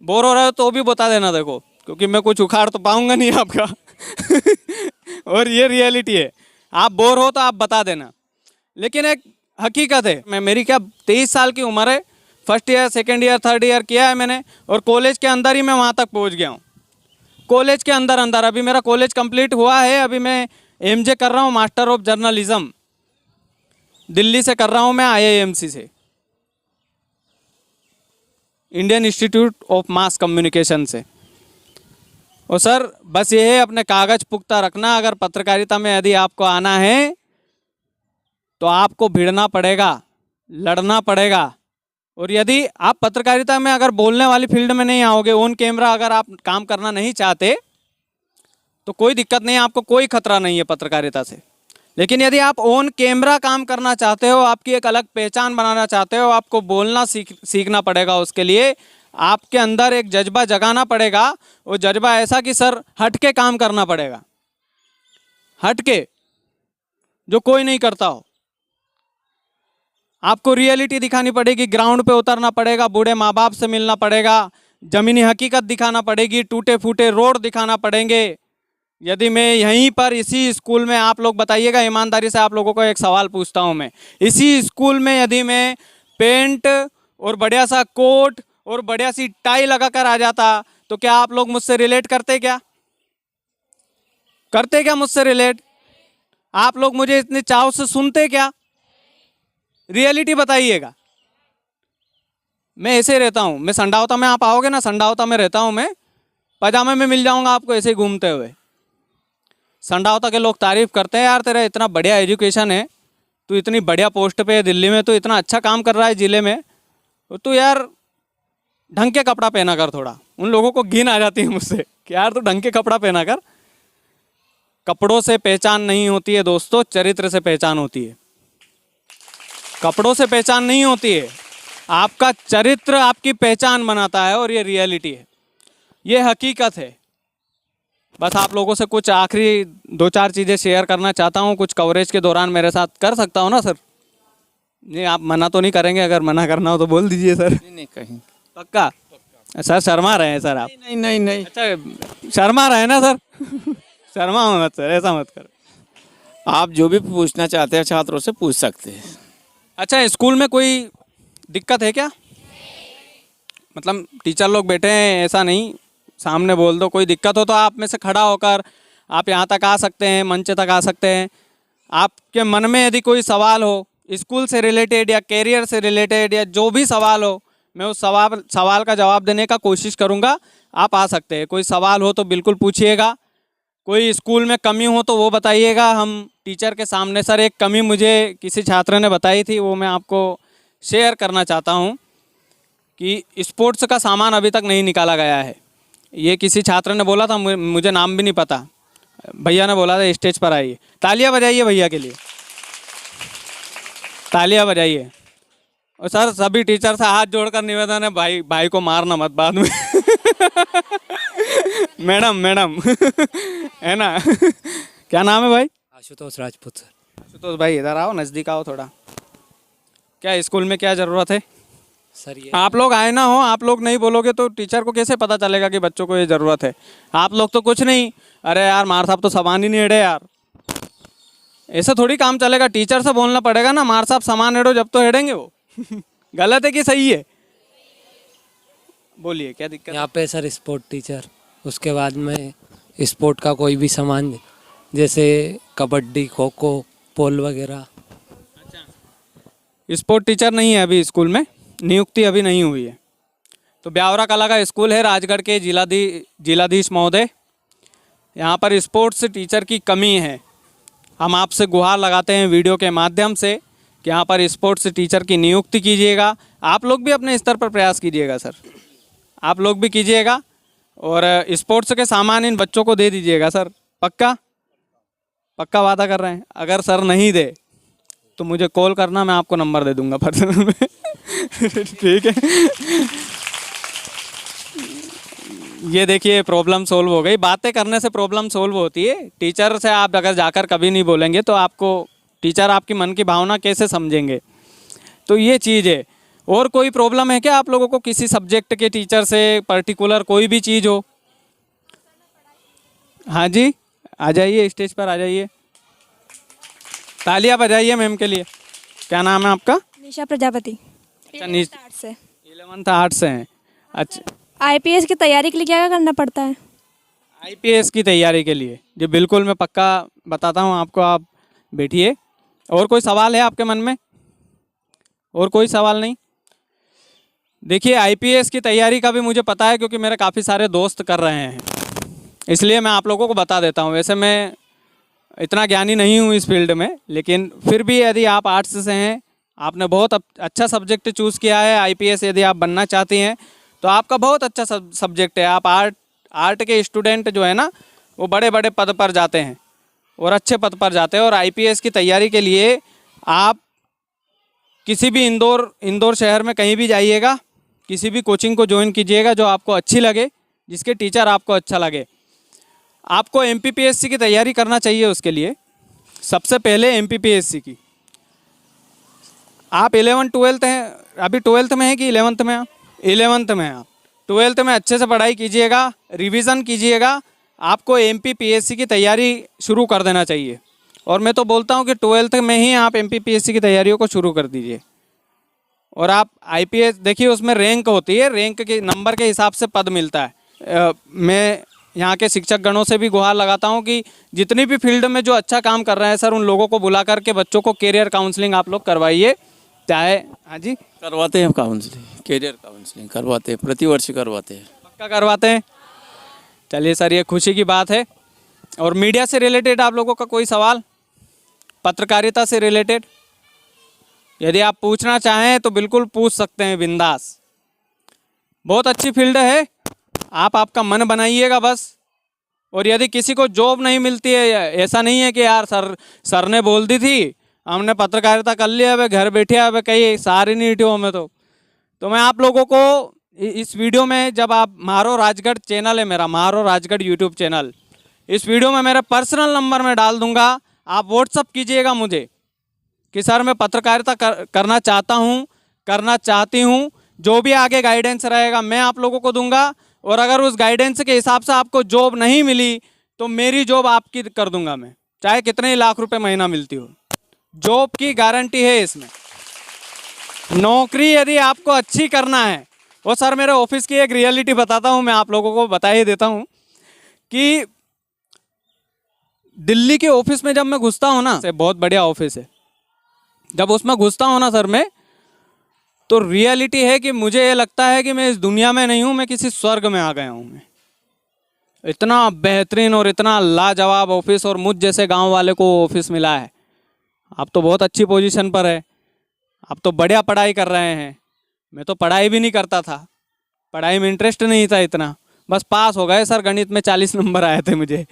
S1: बोर हो रहे हो तो भी बता देना, देखो, क्योंकि मैं कुछ उखाड़ तो पाऊंगा नहीं आपका। और ये रियलिटी है, आप बोर हो तो आप बता देना। लेकिन एक हकीकत है, मेरी क्या 23 साल की उम्र है, first year, second year, third year किया है मैंने, और कॉलेज के अंदर ही मैं वहाँ तक पहुँच गया हूँ। कॉलेज के अंदर अंदर अभी मेरा कॉलेज कंप्लीट हुआ है। अभी मैं एमजे कर रहा हूँ, मास्टर ऑफ जर्नलिज्म, दिल्ली से कर रहा हूँ मैं, IIMC से, Indian institute of mass communication से। और सर बस ये है, अपने कागज पुख्ता रखना। अगर पत्रकारिता में यदि आपको आना है तो आपको भिड़ना पड़ेगा, लड़ना पड़ेगा, और यदि आप पत्रकारिता में अगर बोलने वाली फील्ड में नहीं आओगे, ऑन कैमरा अगर आप काम करना नहीं चाहते, तो कोई दिक्कत नहीं है, आपको कोई खतरा नहीं है पत्रकारिता से। लेकिन यदि आप ऑन कैमरा काम करना चाहते हो, आपकी एक अलग पहचान बनाना चाहते हो, आपको बोलना सीखना पड़ेगा। उसके लिए आपके अंदर एक जज्बा जगाना पड़ेगा। वो जज्बा ऐसा कि सर हट के काम करना पड़ेगा, हट के, जो कोई नहीं करता हो। आपको रियलिटी दिखानी पड़ेगी, ग्राउंड पे उतरना पड़ेगा, बूढ़े माँ बाप से मिलना पड़ेगा, ज़मीनी हकीकत दिखाना पड़ेगी, टूटे फूटे रोड दिखाना पड़ेंगे। यदि मैं यहीं पर इसी स्कूल में, आप लोग बताइएगा ईमानदारी से, आप लोगों को एक सवाल पूछता हूं मैं, इसी स्कूल में यदि मैं पेंट और बढ़िया सा कोट और बढ़िया सी टाई लगा कर आ जाता, तो क्या आप लोग मुझसे रिलेट करते? क्या करते? क्या मुझसे रिलेट? आप लोग मुझे इतने चाव से सुनते क्या? रियलिटी बताइएगा। मैं ऐसे रहता हूँ, मैं संडावता में, आप आओगे ना, संडावता में रहता हूँ मैं, पजामे में मिल जाऊंगा आपको ऐसे ही घूमते हुए। संडावता के लोग तारीफ करते हैं, यार तेरा इतना बढ़िया एजुकेशन है, तू इतनी बढ़िया पोस्ट पे है दिल्ली में, तू इतना अच्छा काम कर रहा है ज़िले में, तो यार ढंग के कपड़ा पहना कर थोड़ा। उन लोगों को घिन आ जाती है मुझसे कि यार तू ढंग के कपड़ा पहना कर। कपड़ों से पहचान नहीं होती है दोस्तों, चरित्र से पहचान होती है। कपड़ों से पहचान नहीं होती है, आपका चरित्र आपकी पहचान बनाता है, और ये रियलिटी है, ये हकीकत है। बस आप लोगों से कुछ आखिरी 2-4 चीज़ें शेयर करना चाहता हूँ। कुछ कवरेज के दौरान मेरे साथ कर सकता हूँ ना सर? नहीं, आप मना तो नहीं करेंगे? अगर मना करना हो तो बोल दीजिए सर।
S4: नहीं नहीं, कहीं
S1: पक्का? सर शर्मा रहे हैं सर आप?
S4: नहीं नहीं नहीं।
S1: अच्छा शर्मा रहे हैं ना सर? शर्मा मत सर, ऐसा मत कर।
S4: आप जो भी पूछना चाहते हैं छात्रों से पूछ सकते हैं।
S1: अच्छा, स्कूल में कोई दिक्कत है क्या? मतलब टीचर लोग बैठे हैं, ऐसा नहीं, सामने बोल दो। कोई दिक्कत हो तो आप में से खड़ा होकर आप यहाँ तक आ सकते हैं, मंच तक आ सकते हैं। आपके मन में यदि कोई सवाल हो स्कूल से रिलेटेड या कैरियर से रिलेटेड या जो भी सवाल हो, मैं उस सवाल का जवाब देने का कोशिश करूँगा। आप आ सकते हैं। कोई सवाल हो तो बिल्कुल पूछिएगा। कोई स्कूल में कमी हो तो वो बताइएगा, हम टीचर के सामने। सर एक कमी मुझे किसी छात्र ने बताई थी, वो मैं आपको शेयर करना चाहता हूँ कि स्पोर्ट्स का सामान अभी तक नहीं निकाला गया है। ये किसी छात्र ने बोला था, मुझे नाम भी नहीं पता, भैया ने बोला था स्टेज पर आइए। तालियां बजाइए भैया के लिए, तालियां बजाइए। और सर सभी टीचर से हाथ जोड़कर निवेदन है, भाई को मारना मत बाद में। मैडम है ना? क्या नाम है भाई?
S5: आशुतोष राजपूत सर।
S1: आशुतोष भाई इधर आओ, नज़दीक आओ थोड़ा। क्या स्कूल में क्या ज़रूरत है
S5: सर? ये
S1: आप लोग आए ना हो, आप लोग नहीं बोलोगे तो टीचर को कैसे पता चलेगा कि बच्चों को ये ज़रूरत है? आप लोग तो कुछ नहीं, अरे यार मार साहब तो सामान ही नहीं हेड़े यार, ऐसे थोड़ी काम चलेगा। टीचर से बोलना पड़ेगा ना, मार साहब सामान हेड़ो, जब तो हेड़ेंगे वो। गलत है कि सही है? बोलिए क्या दिक्कत है?
S5: यहाँ पे सर स्पोर्ट टीचर, उसके बाद में स्पोर्ट का कोई भी सामान जैसे कबड्डी, खो खो, पोल वगैरह।
S1: स्पोर्ट टीचर नहीं है अभी स्कूल में, नियुक्ति अभी नहीं हुई है। तो ब्यावरा कला का स्कूल है, राजगढ़ के जिलाधीश महोदय, यहाँ पर स्पोर्ट्स टीचर की कमी है। हम आपसे गुहार लगाते हैं वीडियो के माध्यम से कि यहाँ पर स्पोर्ट्स टीचर की नियुक्ति कीजिएगा। आप लोग भी अपने स्तर पर प्रयास कीजिएगा सर, आप लोग भी कीजिएगा, और स्पोर्ट्स के सामान इन बच्चों को दे दीजिएगा सर। पक्का? पक्का वादा कर रहे हैं? अगर सर नहीं दे तो मुझे कॉल करना, मैं आपको नंबर दे दूंगा पर्सनल में। ठीक है? ये देखिए प्रॉब्लम सोल्व हो गई। बातें करने से प्रॉब्लम सोल्व होती है। टीचर से आप अगर जाकर कभी नहीं बोलेंगे तो आपको टीचर आपकी मन की भावना कैसे समझेंगे? तो ये चीज़ है। और कोई प्रॉब्लम है क्या आप लोगों को किसी सब्जेक्ट के टीचर से, पर्टिकुलर कोई भी चीज़ हो? हाँ जी, आ जाइए, स्टेज पर आ जाइए, तालियां बजाइए मैम के लिए। क्या नाम है आपका?
S6: निशा प्रजापति।
S1: अच्छा,
S6: 11th
S1: आर्ट से हैं। अच्छा,
S6: आईपीएस की तैयारी के लिए क्या करना पड़ता है?
S1: आईपीएस की तैयारी के लिए जी बिल्कुल मैं पक्का बताता हूँ आपको, आप बैठिए। और कोई सवाल है आपके मन में? और कोई सवाल नहीं? देखिए आईपीएस की तैयारी का भी मुझे पता है, क्योंकि मेरे काफ़ी सारे दोस्त कर रहे हैं, इसलिए मैं आप लोगों को बता देता हूँ। वैसे मैं इतना ज्ञानी नहीं हूँ इस फील्ड में, लेकिन फिर भी यदि आप आर्ट्स से हैं, आपने बहुत अच्छा सब्जेक्ट चूज़ किया है। आईपीएस यदि आप बनना चाहती हैं तो आपका बहुत अच्छा सब्जेक्ट है। आप आर्ट के स्टूडेंट जो है ना वो बड़े बड़े पद पर जाते हैं और अच्छे पद पर जाते हैं। और आईपीएस की तैयारी के लिए आप किसी भी इंदौर शहर में कहीं भी जाइएगा, किसी भी कोचिंग को ज्वाइन कीजिएगा जो आपको अच्छी लगे, जिसके टीचर आपको अच्छा लगे। आपको एमपीपीएससी की तैयारी करना चाहिए। उसके लिए सबसे पहले एमपीपीएससी की आप 11-12 हैं, अभी 12th में है कि 11th में? आप 11th में हैं। आप 12th में अच्छे से पढ़ाई कीजिएगा, रिवीजन कीजिएगा। आपको एमपीपीएससी की तैयारी शुरू कर देना चाहिए। और मैं तो बोलता हूँ कि 12th में ही आप एमपीपीएससी की तैयारियों को शुरू कर दीजिए। और आप आईपीएस देखिए, उसमें रैंक होती है, रैंक के नंबर के हिसाब से पद मिलता है। मैं यहाँ के शिक्षक गणों से भी गुहार लगाता हूँ कि जितनी भी फील्ड में जो अच्छा काम कर रहे हैं सर, उन लोगों को बुला करके बच्चों को कैरियर काउंसलिंग आप लोग करवाइए। चाहे हाँ जी
S4: करवाते हैं काउंसलिंग, कैरियर काउंसलिंग करवाते हैं, प्रतिवर्ष करवाते हैं।
S1: पक्का करवाते हैं। चलिए सर, ये खुशी की बात है। और मीडिया से रिलेटेड आप लोगों का कोई सवाल, पत्रकारिता से रिलेटेड यदि आप पूछना चाहें तो बिल्कुल पूछ सकते हैं, बिंदास। बहुत अच्छी फील्ड है, आप आपका मन बनाइएगा बस। और यदि किसी को जॉब नहीं मिलती है, ऐसा नहीं है कि यार सर ने बोल दी थी, हमने पत्रकारिता कर लिया, अब घर बैठे, अब कहीं सारी नहीं उठी हमें। तो मैं आप लोगों को इस वीडियो में, जब आप मारो राजगढ़ चैनल है मेरा, मारो राजगढ़ यूट्यूब चैनल, इस वीडियो में मेरा पर्सनल नंबर मैं डाल दूंगा। आप व्हाट्सअप कीजिएगा मुझे कि सर मैं पत्रकारिता करना चाहता हूँ, करना चाहती हूँ। जो भी आगे गाइडेंस रहेगा मैं आप लोगों को दूंगा। और अगर उस गाइडेंस के हिसाब से आपको जॉब नहीं मिली तो मेरी जॉब आपकी कर दूंगा मैं, चाहे कितने ही लाख रुपए महीना मिलती हो। जॉब की गारंटी है इसमें। नौकरी यदि आपको अच्छी करना है, वो सर मेरे ऑफिस की एक रियलिटी बताता हूँ, मैं आप लोगों को बता ही देता हूँ कि दिल्ली के ऑफिस में जब मैं घुसता हूँ ना, बहुत बढ़िया ऑफिस है, जब उसमें घुसता हूँ ना सर मैं, तो रियलिटी है कि मुझे ये लगता है कि मैं इस दुनिया में नहीं हूँ, मैं किसी स्वर्ग में आ गया हूँ मैं। इतना बेहतरीन और इतना लाजवाब ऑफिस, और मुझ जैसे गांव वाले को ऑफिस मिला है। आप तो बहुत अच्छी पोजीशन पर है, आप तो बढ़िया पढ़ाई कर रहे हैं। मैं तो पढ़ाई भी नहीं करता था, पढ़ाई में इंटरेस्ट नहीं था इतना, बस पास हो गए सर। गणित में 40 नंबर आए थे मुझे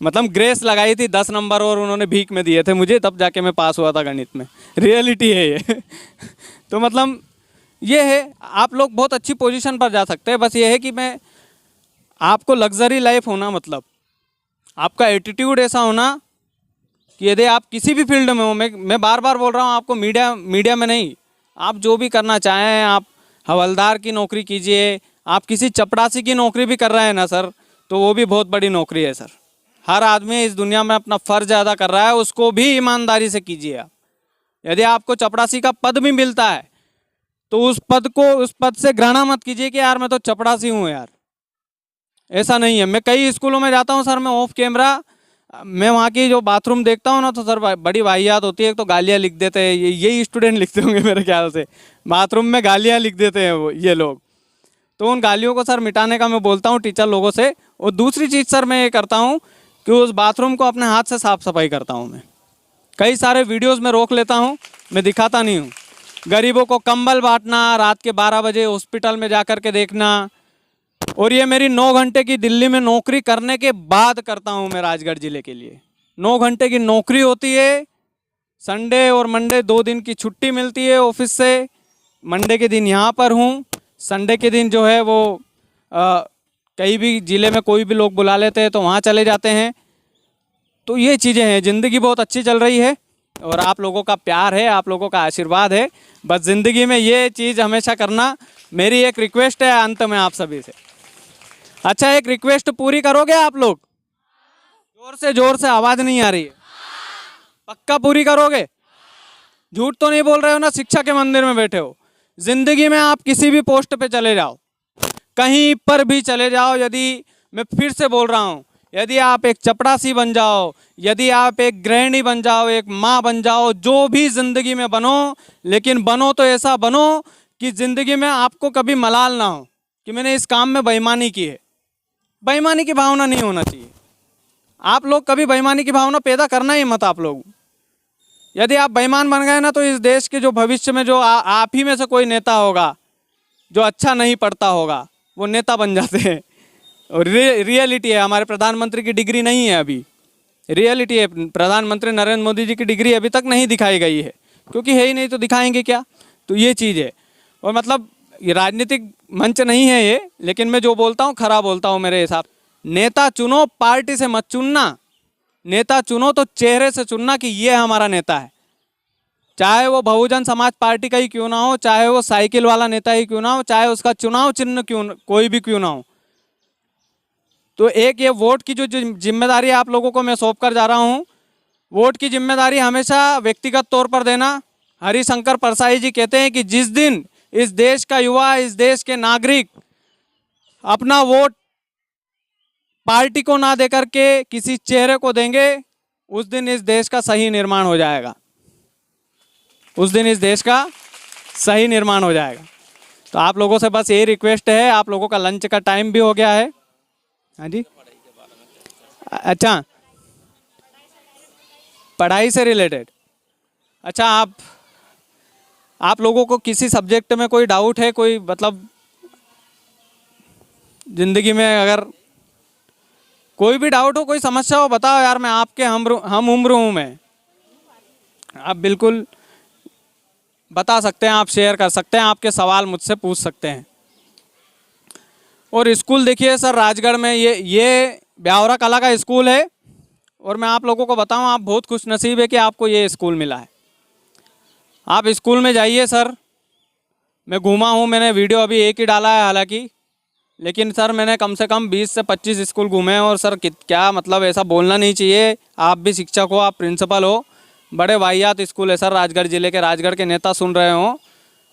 S1: मतलब ग्रेस लगाई थी 10 नंबर और उन्होंने भीख में दिए थे मुझे, तब जाके मैं पास हुआ था गणित में। रियलिटी है ये तो मतलब ये है, आप लोग बहुत अच्छी पोजीशन पर जा सकते हैं। बस ये है कि मैं आपको लग्जरी लाइफ होना, मतलब आपका एटीट्यूड ऐसा होना कि यदि आप किसी भी फील्ड में हो, मैं बार बार बोल रहा हूँ आपको, मीडिया में नहीं, आप जो भी करना चाहें, आप हवलदार की नौकरी कीजिए, आप किसी चपरासी की नौकरी भी कर रहे हैं ना सर, तो वो भी बहुत बड़ी नौकरी है सर। हर आदमी इस दुनिया में अपना फ़र्ज अदा कर रहा है, उसको भी ईमानदारी से कीजिए आप। यदि आपको चपरासी का पद भी मिलता है तो उस पद से घृणा मत कीजिए कि यार मैं तो चपरासी हूँ यार, ऐसा नहीं है। मैं कई स्कूलों में जाता हूँ सर, मैं ऑफ कैमरा मैं वहाँ की जो बाथरूम देखता हूँ ना, तो सर बड़ी वाहियात होती है। एक तो गालियाँ लिख देते हैं, यही स्टूडेंट लिखते होंगे मेरे ख्याल से, बाथरूम में गालियाँ लिख देते हैं वो ये लोग। तो उन गालियों को सर मिटाने का मैं बोलता हूँ टीचर लोगों से। और दूसरी चीज़ सर मैं ये करता हूँ कि उस बाथरूम को अपने हाथ से साफ़ सफाई करता हूँ मैं। कई सारे वीडियोज़ में रोक लेता हूँ, मैं दिखाता नहीं हूँ। गरीबों को कंबल बांटना, रात के 12 बजे हॉस्पिटल में जा कर के देखना, और ये मेरी 9 घंटे की दिल्ली में नौकरी करने के बाद करता हूँ मैं राजगढ़ ज़िले के लिए। 9 घंटे की नौकरी होती है, संडे और मंडे 2 दिन की छुट्टी मिलती है ऑफिस से। मंडे के दिन यहाँ पर हूँ, संडे के दिन जो है वो कहीं भी ज़िले में कोई भी लोग बुला लेते हैं तो वहाँ चले जाते हैं। तो ये चीज़ें हैं, ज़िंदगी बहुत अच्छी चल रही है और आप लोगों का प्यार है, आप लोगों का आशीर्वाद है। बस ज़िंदगी में ये चीज़ हमेशा करना, मेरी एक रिक्वेस्ट है अंत में आप सभी से। अच्छा, एक रिक्वेस्ट पूरी करोगे आप लोग? जोर से आवाज़ नहीं आ रही है, पक्का पूरी करोगे? झूठ तो नहीं बोल रहे हो ना? शिक्षा के मंदिर में बैठे हो। ज़िंदगी में आप किसी भी पोस्ट पे चले जाओ, कहीं पर भी चले जाओ, यदि मैं फिर से बोल रहा हूँ, यदि आप एक चपरासी बन जाओ, यदि आप एक गृहिणी बन जाओ, एक माँ बन जाओ, जो भी ज़िंदगी में बनो, लेकिन बनो तो ऐसा बनो कि ज़िंदगी में आपको कभी मलाल ना हो कि मैंने इस काम में बेईमानी की है। बेईमानी की भावना नहीं होना चाहिए। आप लोग कभी बेईमानी की भावना पैदा करना ही मत आप लोग। यदि आप बेईमान बन गए ना तो इस देश के जो भविष्य में जो आप ही में से कोई नेता होगा जो अच्छा नहीं पढ़ता होगा वो नेता बन जाते हैं। और रियलिटी है, हमारे प्रधानमंत्री की डिग्री नहीं है अभी, रियलिटी है, प्रधानमंत्री नरेंद्र मोदी जी की डिग्री अभी तक नहीं दिखाई गई है, क्योंकि है ही नहीं तो दिखाएंगे क्या। तो ये चीज़ है। और मतलब ये राजनीतिक मंच नहीं है ये, लेकिन मैं जो बोलता हूँ खरा बोलता हूँ मेरे हिसाब। नेता चुनो, पार्टी से मत चुनना। नेता चुनो तो चेहरे से चुनना कि ये हमारा नेता है, चाहे वो बहुजन समाज पार्टी का ही क्यों ना हो, चाहे वो साइकिल वाला नेता ही क्यों ना हो, चाहे उसका चुनाव चिन्ह कोई भी क्यों ना हो। तो एक ये वोट की जो जिम्मेदारी आप लोगों को मैं सौंप कर जा रहा हूँ, वोट की जिम्मेदारी हमेशा व्यक्तिगत तौर पर देना। हरिशंकर परसाई जी कहते हैं कि जिस दिन इस देश का युवा, इस देश के नागरिक अपना वोट पार्टी को ना देकर के किसी चेहरे को देंगे, उस दिन इस देश का सही निर्माण हो जाएगा, उस दिन इस देश का सही निर्माण हो जाएगा। तो आप लोगों से बस यही रिक्वेस्ट है, आप लोगों का लंच का टाइम भी हो गया है। हाँ जी, अच्छा, पढ़ाई से रिलेटेड, अच्छा, आप लोगों को किसी सब्जेक्ट में कोई डाउट है, कोई मतलब ज़िंदगी में अगर कोई भी डाउट हो, कोई समस्या हो, बताओ यार, मैं आपके हम उम्र हूँ मैं, आप बिल्कुल बता सकते हैं, आप शेयर कर सकते हैं, आपके सवाल मुझसे पूछ सकते हैं। और स्कूल देखिए सर, राजगढ़ में ये ब्यावरा कला का स्कूल है, और मैं आप लोगों को बताऊं, आप बहुत खुशनसीब है कि आपको ये स्कूल मिला है। आप स्कूल में जाइए सर, मैं घूमा हूं, मैंने वीडियो अभी एक ही डाला है हालांकि, लेकिन सर मैंने कम से कम 20 से 25 स्कूल घूमे हैं। और सर क्या मतलब, ऐसा बोलना नहीं चाहिए, आप भी शिक्षक हो, आप प्रिंसिपल हो, बड़े वाहियात स्कूल है सर। राजगढ़ ज़िले के, राजगढ़ के नेता सुन रहे हो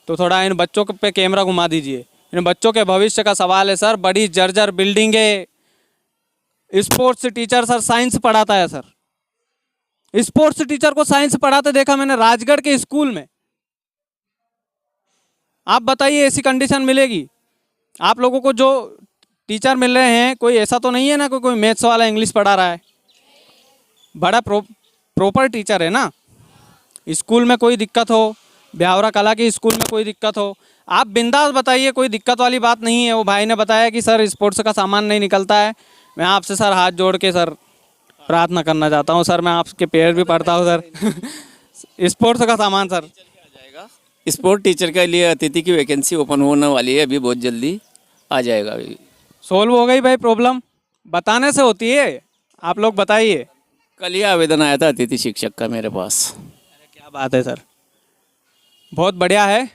S1: तो थोड़ा इन बच्चों पे कैमरा घुमा दीजिए, इन बच्चों के भविष्य का सवाल है सर। बड़ी जर्जर बिल्डिंगें, स्पोर्ट्स टीचर सर साइंस पढ़ाता है सर, स्पोर्ट्स टीचर को साइंस पढ़ाते देखा मैंने राजगढ़ के स्कूल में। आप बताइए ऐसी कंडीशन मिलेगी आप लोगों को? जो टीचर मिल रहे हैं, कोई ऐसा तो नहीं है ना कोई मैथ्स वाला इंग्लिश पढ़ा रहा है, बड़ा प्रॉपर टीचर है ना। स्कूल में कोई दिक्कत हो, ब्यावरा कला के स्कूल में कोई दिक्कत हो, आप बिंदास बताइए, कोई दिक्कत वाली बात नहीं है। वो भाई ने बताया कि सर स्पोर्ट्स का सामान नहीं निकलता है, मैं आपसे सर हाथ जोड़ के सर प्रार्थना करना चाहता हूँ सर, मैं आपके पैर भी पड़ता हूँ सर। स्पोर्ट्स का सामान सर
S4: स्पोर्ट टीचर के लिए अतिथि की वैकेंसी ओपन होने वाली है, अभी बहुत जल्दी आ जाएगा। अभी
S1: सोल्व हो गई भाई प्रॉब्लम, बताने से होती है, आप लोग बताइए।
S4: कल ही आवेदन आया था अतिथि शिक्षक का मेरे पास।
S1: क्या बात है सर, बहुत बढ़िया है।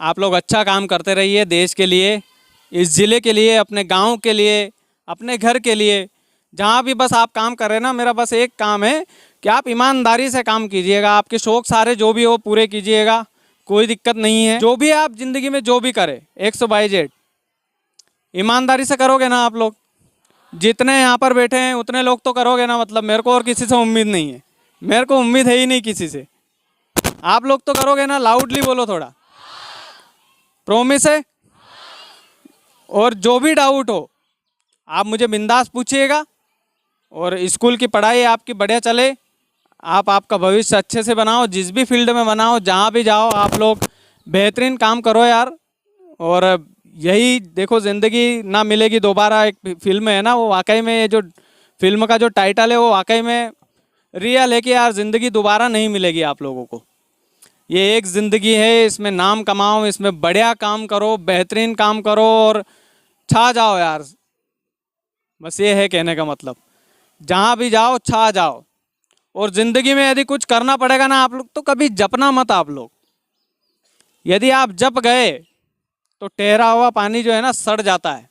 S1: आप लोग अच्छा काम करते रहिए देश के लिए, इस ज़िले के लिए, अपने गांव के लिए, अपने घर के लिए, जहां भी बस आप काम कर रहे हैं ना। मेरा बस एक काम है कि आप ईमानदारी से काम कीजिएगा, आपके शौक़ सारे जो भी हो पूरे कीजिएगा, कोई दिक्कत नहीं है। जो भी आप ज़िंदगी में जो भी करें 100/Z ईमानदारी से करोगे ना आप लोग, जितने यहाँ पर बैठे हैं उतने लोग तो करोगे ना। मतलब मेरे को और किसी से उम्मीद नहीं है, मेरे को उम्मीद है ही नहीं किसी से, आप लोग तो करोगे ना। लाउडली बोलो थोड़ा, प्रॉमिस है। और जो भी डाउट हो आप मुझे बिंदास पूछिएगा, और स्कूल की पढ़ाई आपकी बढ़िया चले, आप आपका भविष्य अच्छे से बनाओ, जिस भी फील्ड में बनाओ, जहाँ भी जाओ आप लोग बेहतरीन काम करो यार। और यही देखो, ज़िंदगी ना मिलेगी दोबारा, एक फिल्म है ना, वो वाकई में, ये जो फिल्म का जो टाइटल है वो वाकई में रियल है कि यार ज़िंदगी दोबारा नहीं मिलेगी आप लोगों को। ये एक ज़िंदगी है, इसमें नाम कमाओ, इसमें बढ़िया काम करो, बेहतरीन काम करो और छा जाओ यार। बस ये है कहने का मतलब, जहाँ भी जाओ छा जाओ। और ज़िंदगी में यदि कुछ करना पड़ेगा ना आप लोग, तो कभी जपना मत आप लोग। यदि आप जप गए तो ठहरा हुआ पानी जो है ना सड़ जाता है,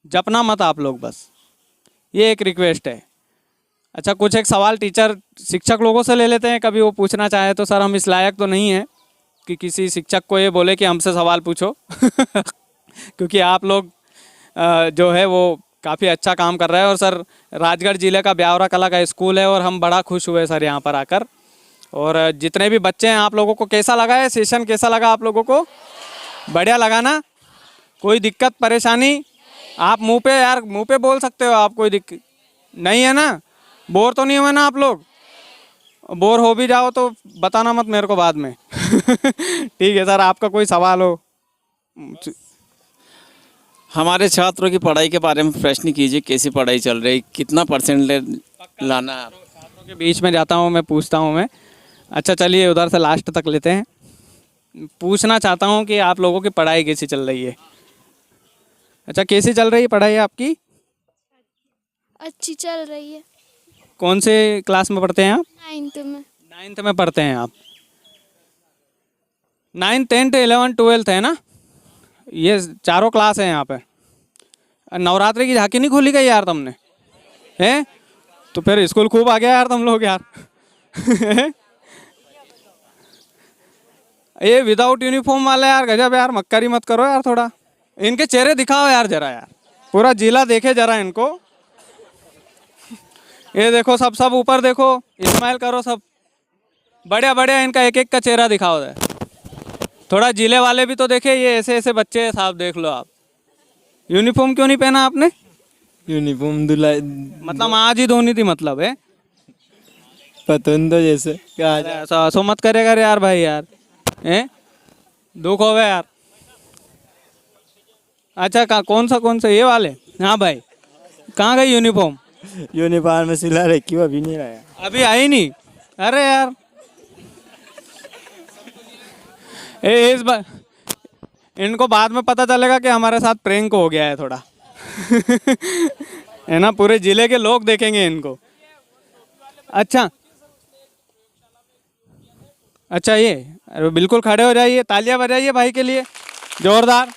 S1: जपना मत आप लोग, बस ये एक रिक्वेस्ट है। अच्छा, कुछ एक सवाल टीचर शिक्षक लोगों से ले लेते हैं, कभी वो पूछना चाहे तो। सर हम इस लायक तो नहीं हैं कि किसी शिक्षक को ये बोले कि हमसे सवाल पूछो क्योंकि आप लोग जो है वो काफ़ी अच्छा काम कर रहे हैं। और सर राजगढ़ ज़िले का ब्यावरा कला का स्कूल है, और हम बड़ा खुश हुए सर यहाँ पर आकर। और जितने भी बच्चे हैं, आप लोगों को कैसा लगा है सेशन, कैसा लगा आप लोगों को? बढ़िया लगा ना? कोई दिक्कत परेशानी? आप मुंह पे बोल सकते हो, आप कोई दिक्कत नहीं है ना? बोर तो नहीं हुए ना आप लोग? बोर हो भी जाओ तो बताना मत मेरे को बाद में। ठीक है सर, आपका कोई सवाल हो?
S4: हमारे छात्रों की पढ़ाई के बारे में प्रश्न कीजिए, कैसी पढ़ाई चल रही, कितना परसेंट लाना है?
S1: छात्रों के बीच में जाता हूँ मैं, पूछता हूँ मैं। अच्छा चलिए उधर से लास्ट तक लेते हैं। पूछना चाहता हूँ कि आप लोगों की पढ़ाई कैसी चल रही है? अच्छा, कैसी चल रही है पढ़ाई आपकी?
S7: अच्छी चल रही है।
S1: कौन से क्लास में पढ़ते हैं आप?
S7: 9th में।
S1: 9th में पढ़ते हैं आप? 9, 10, 11, 12 है ना, ये चारों क्लास है यहाँ पे। नवरात्रि की झांकी नहीं खोली गई यार तुमने? हैं तो फिर स्कूल खूब आ गया यार तुम लोग यार। ये विदाउट यूनिफॉर्म वाले यार गजब यार, मक्कारी मत करो यार थोड़ा। इनके चेहरे दिखाओ यार जरा यार, पूरा जिला देखे जरा इनको। ये देखो, सब सब ऊपर देखो, इस्माइल करो सब, बढ़िया बढ़िया, इनका एक एक का चेहरा दिखाओ यार। थोड़ा जिले वाले भी तो देखे, ये ऐसे ऐसे बच्चे हैं साहब, देख लो आप। यूनिफॉर्म क्यों नहीं पहना आपने?
S2: यूनिफॉर्म धुलाई
S1: मतलब आज ही धोनी थी मतलब है?
S2: पतंग तो जैसे क्या आज
S1: ऐसा ऐसा मत करेगा रे यार भाई यार, हैं दुख हो गया यार। अच्छा कौन सा ये वाले? हाँ भाई, कहाँ गई यूनिफॉर्म?
S2: यूनिफॉर्म में सिला रखी वो अभी नहीं आया।
S1: अभी आई नहीं? अरे यार इस बार इनको बाद में पता चलेगा कि हमारे साथ प्रैंक हो गया है थोड़ा। है ना, पूरे जिले के लोग देखेंगे इनको। अच्छा अच्छा, ये अरे बिल्कुल खड़े हो जाइए, तालियां बजाइए भाई के लिए जोरदार।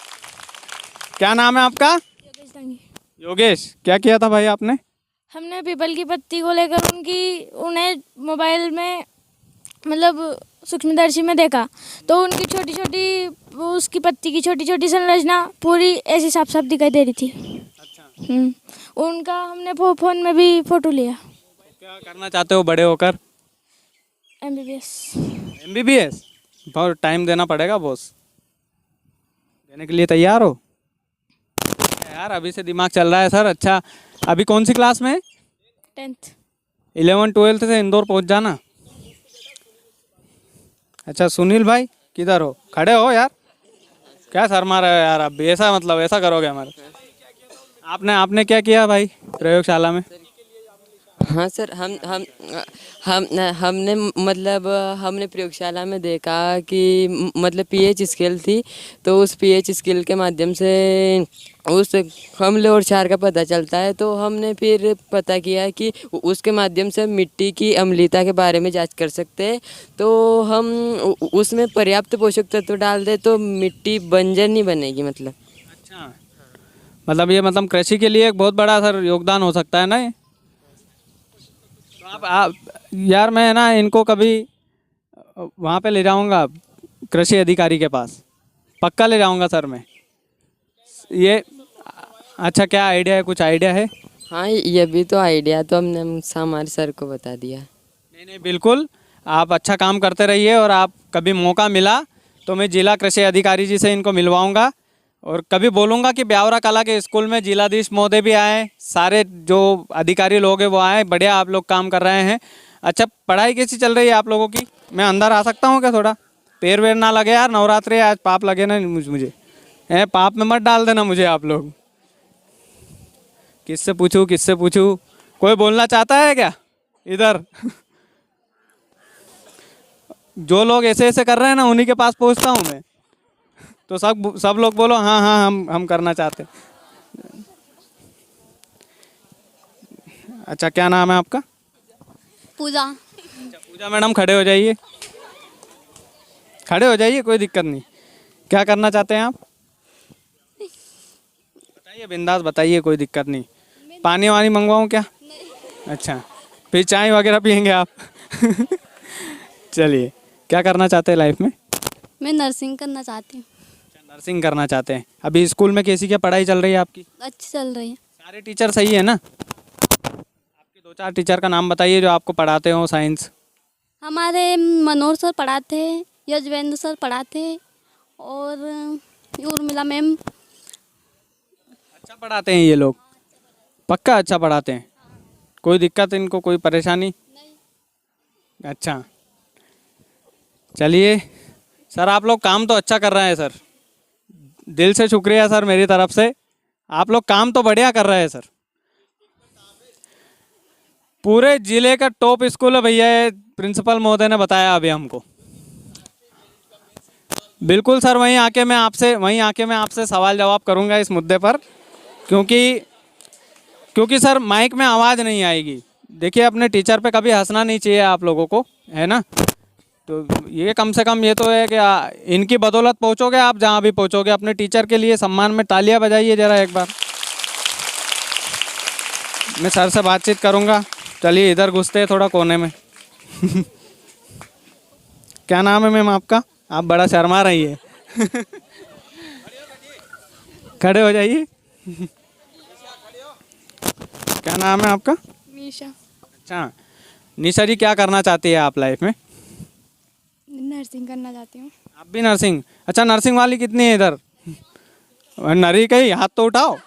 S1: क्या नाम है आपका?
S7: योगेश दंगी।
S1: योगेश, क्या किया था भाई आपने?
S7: हमने पीपल की पत्ती को लेकर उन्हें मोबाइल में मतलब सूक्ष्मदर्शी में देखा, तो उनकी छोटी छोटी उसकी पत्ती की छोटी छोटी संरचना पूरी ऐसी साफ साफ दिखाई दे रही थी।
S1: अच्छा,
S7: उनका हमने फ़ोन में भी फ़ोटो लिया।
S1: क्या करना चाहते हो बड़े होकर?
S7: MBBS।
S1: MBBS? बहुत टाइम देना पड़ेगा बॉस, देने के लिए तैयार हो यार? अभी से दिमाग चल रहा है सर। अच्छा, अभी कौन सी क्लास में?
S7: 10th।
S1: 11, 12 से इंदौर पहुंच जाना। अच्छा सुनील भाई, किधर हो? खड़े हो यार, क्या शर्मा मार रहे हो यार? आप भी ऐसा मतलब ऐसा करोगे हमारे? आपने क्या किया भाई प्रयोगशाला में?
S8: हाँ सर, हमने प्रयोगशाला में देखा कि मतलब पीएच स्केल थी, तो उस पीएच स्केल के माध्यम से उस अम्ल और क्षार का पता चलता है। तो हमने फिर पता किया कि उसके माध्यम से मिट्टी की अम्लीयता के बारे में जांच कर सकते हैं। तो हम उसमें पर्याप्त पोषक तत्व डाल दें तो मिट्टी बंजर नहीं बनेगी मतलब।
S1: अच्छा, मतलब ये मतलब कृषि के लिए एक बहुत बड़ा सर योगदान हो सकता है ना ये? तो आप यार, मैं ना इनको कभी वहाँ पे ले जाऊँगा, कृषि अधिकारी के पास पक्का ले जाऊँगा सर मैं ये। अच्छा, क्या आइडिया है, कुछ आइडिया है?
S8: हाँ, ये भी तो आइडिया तो हमने हमारे सर को बता दिया।
S1: नहीं बिल्कुल, आप अच्छा काम करते रहिए, और आप कभी मौका मिला तो मैं जिला कृषि अधिकारी जी से इनको मिलवाऊंगा, और कभी बोलूँगा कि ब्यावरा कला के स्कूल में जिलाधीश महोदय भी आए, सारे जो अधिकारी लोग हैं वो आए। बढ़िया आप लोग काम कर रहे हैं। अच्छा, पढ़ाई कैसी चल रही है आप लोगों की? मैं अंदर आ सकता हूँ क्या? थोड़ा पैर वेर ना लगे यार, नवरात्रि आज पाप लगे ना मुझे। पाप में मत डाल देना मुझे आप लोग। किससे पूछूं? कोई बोलना चाहता है क्या इधर? जो लोग ऐसे ऐसे कर रहे हैं ना, उन्हीं के पास पहुंचता हूं मैं, तो सब लोग बोलो हाँ हाँ हम करना चाहते हैं। अच्छा, क्या नाम है आपका?
S7: पूजा।
S1: अच्छा, पूजा मैडम, खड़े हो जाइए, कोई दिक्कत नहीं। क्या करना चाहते हैं आप? बताइए, बिंदास बताइए, कोई दिक्कत नहीं। पानी वानी मंगवाऊँ क्या? अच्छा, फिर चाय वगैरह पियेंगे आप? चलिए, क्या करना चाहते हैं लाइफ में?
S7: मैं नर्सिंग करना चाहती हूँ।
S1: नर्सिंग करना चाहते हैं। अभी स्कूल में कैसी क्या पढ़ाई चल रही है आपकी?
S7: अच्छी चल रही है।
S1: सारे टीचर सही है ना? आपके 2-4 टीचर का नाम बताइए जो आपको पढ़ाते हो साइंस।
S7: हमारे मनोहर सर पढ़ाते हैं, यजवेंद्र सर पढ़ाते हैं, और उर्मिला मैम।
S1: अच्छा पढ़ाते हैं ये लोग? पक्का अच्छा पढ़ाते हैं? कोई दिक्कत इनको, कोई परेशानी? अच्छा, चलिए सर, आप लोग काम तो अच्छा कर रहे हैं सर, दिल से शुक्रिया सर मेरी तरफ से। आप लोग काम तो बढ़िया कर रहे हैं सर। पूरे जिले का टॉप स्कूल है भैया, ये प्रिंसिपल महोदय ने बताया अभी हमको। बिल्कुल सर, वहीं आके मैं आपसे सवाल जवाब करूंगा इस मुद्दे पर, क्योंकि सर माइक में आवाज़ नहीं आएगी। देखिए, अपने टीचर पे कभी हंसना नहीं चाहिए आप लोगों को, है ना। तो ये कम से कम ये तो है कि इनकी बदौलत पहुंचोगे आप जहां भी पहुंचोगे। अपने टीचर के लिए सम्मान में तालियां बजाइए ज़रा एक बार। मैं सर से बातचीत करूंगा। चलिए इधर घुसते हैं थोड़ा कोने में। क्या नाम है मैम आपका? आप बड़ा शर्मा रही है। खड़े हो जाइए। क्या नाम है आपका?
S6: मीशा।
S1: अच्छा, निशा जी, क्या करना चाहती है आप लाइफ में?
S6: नर्सिंग करना चाहती हूँ।
S1: आप भी नर्सिंग? अच्छा, नर्सिंग वाली कितनी है इधर? नरी कहीं हाथ तो उठाओ।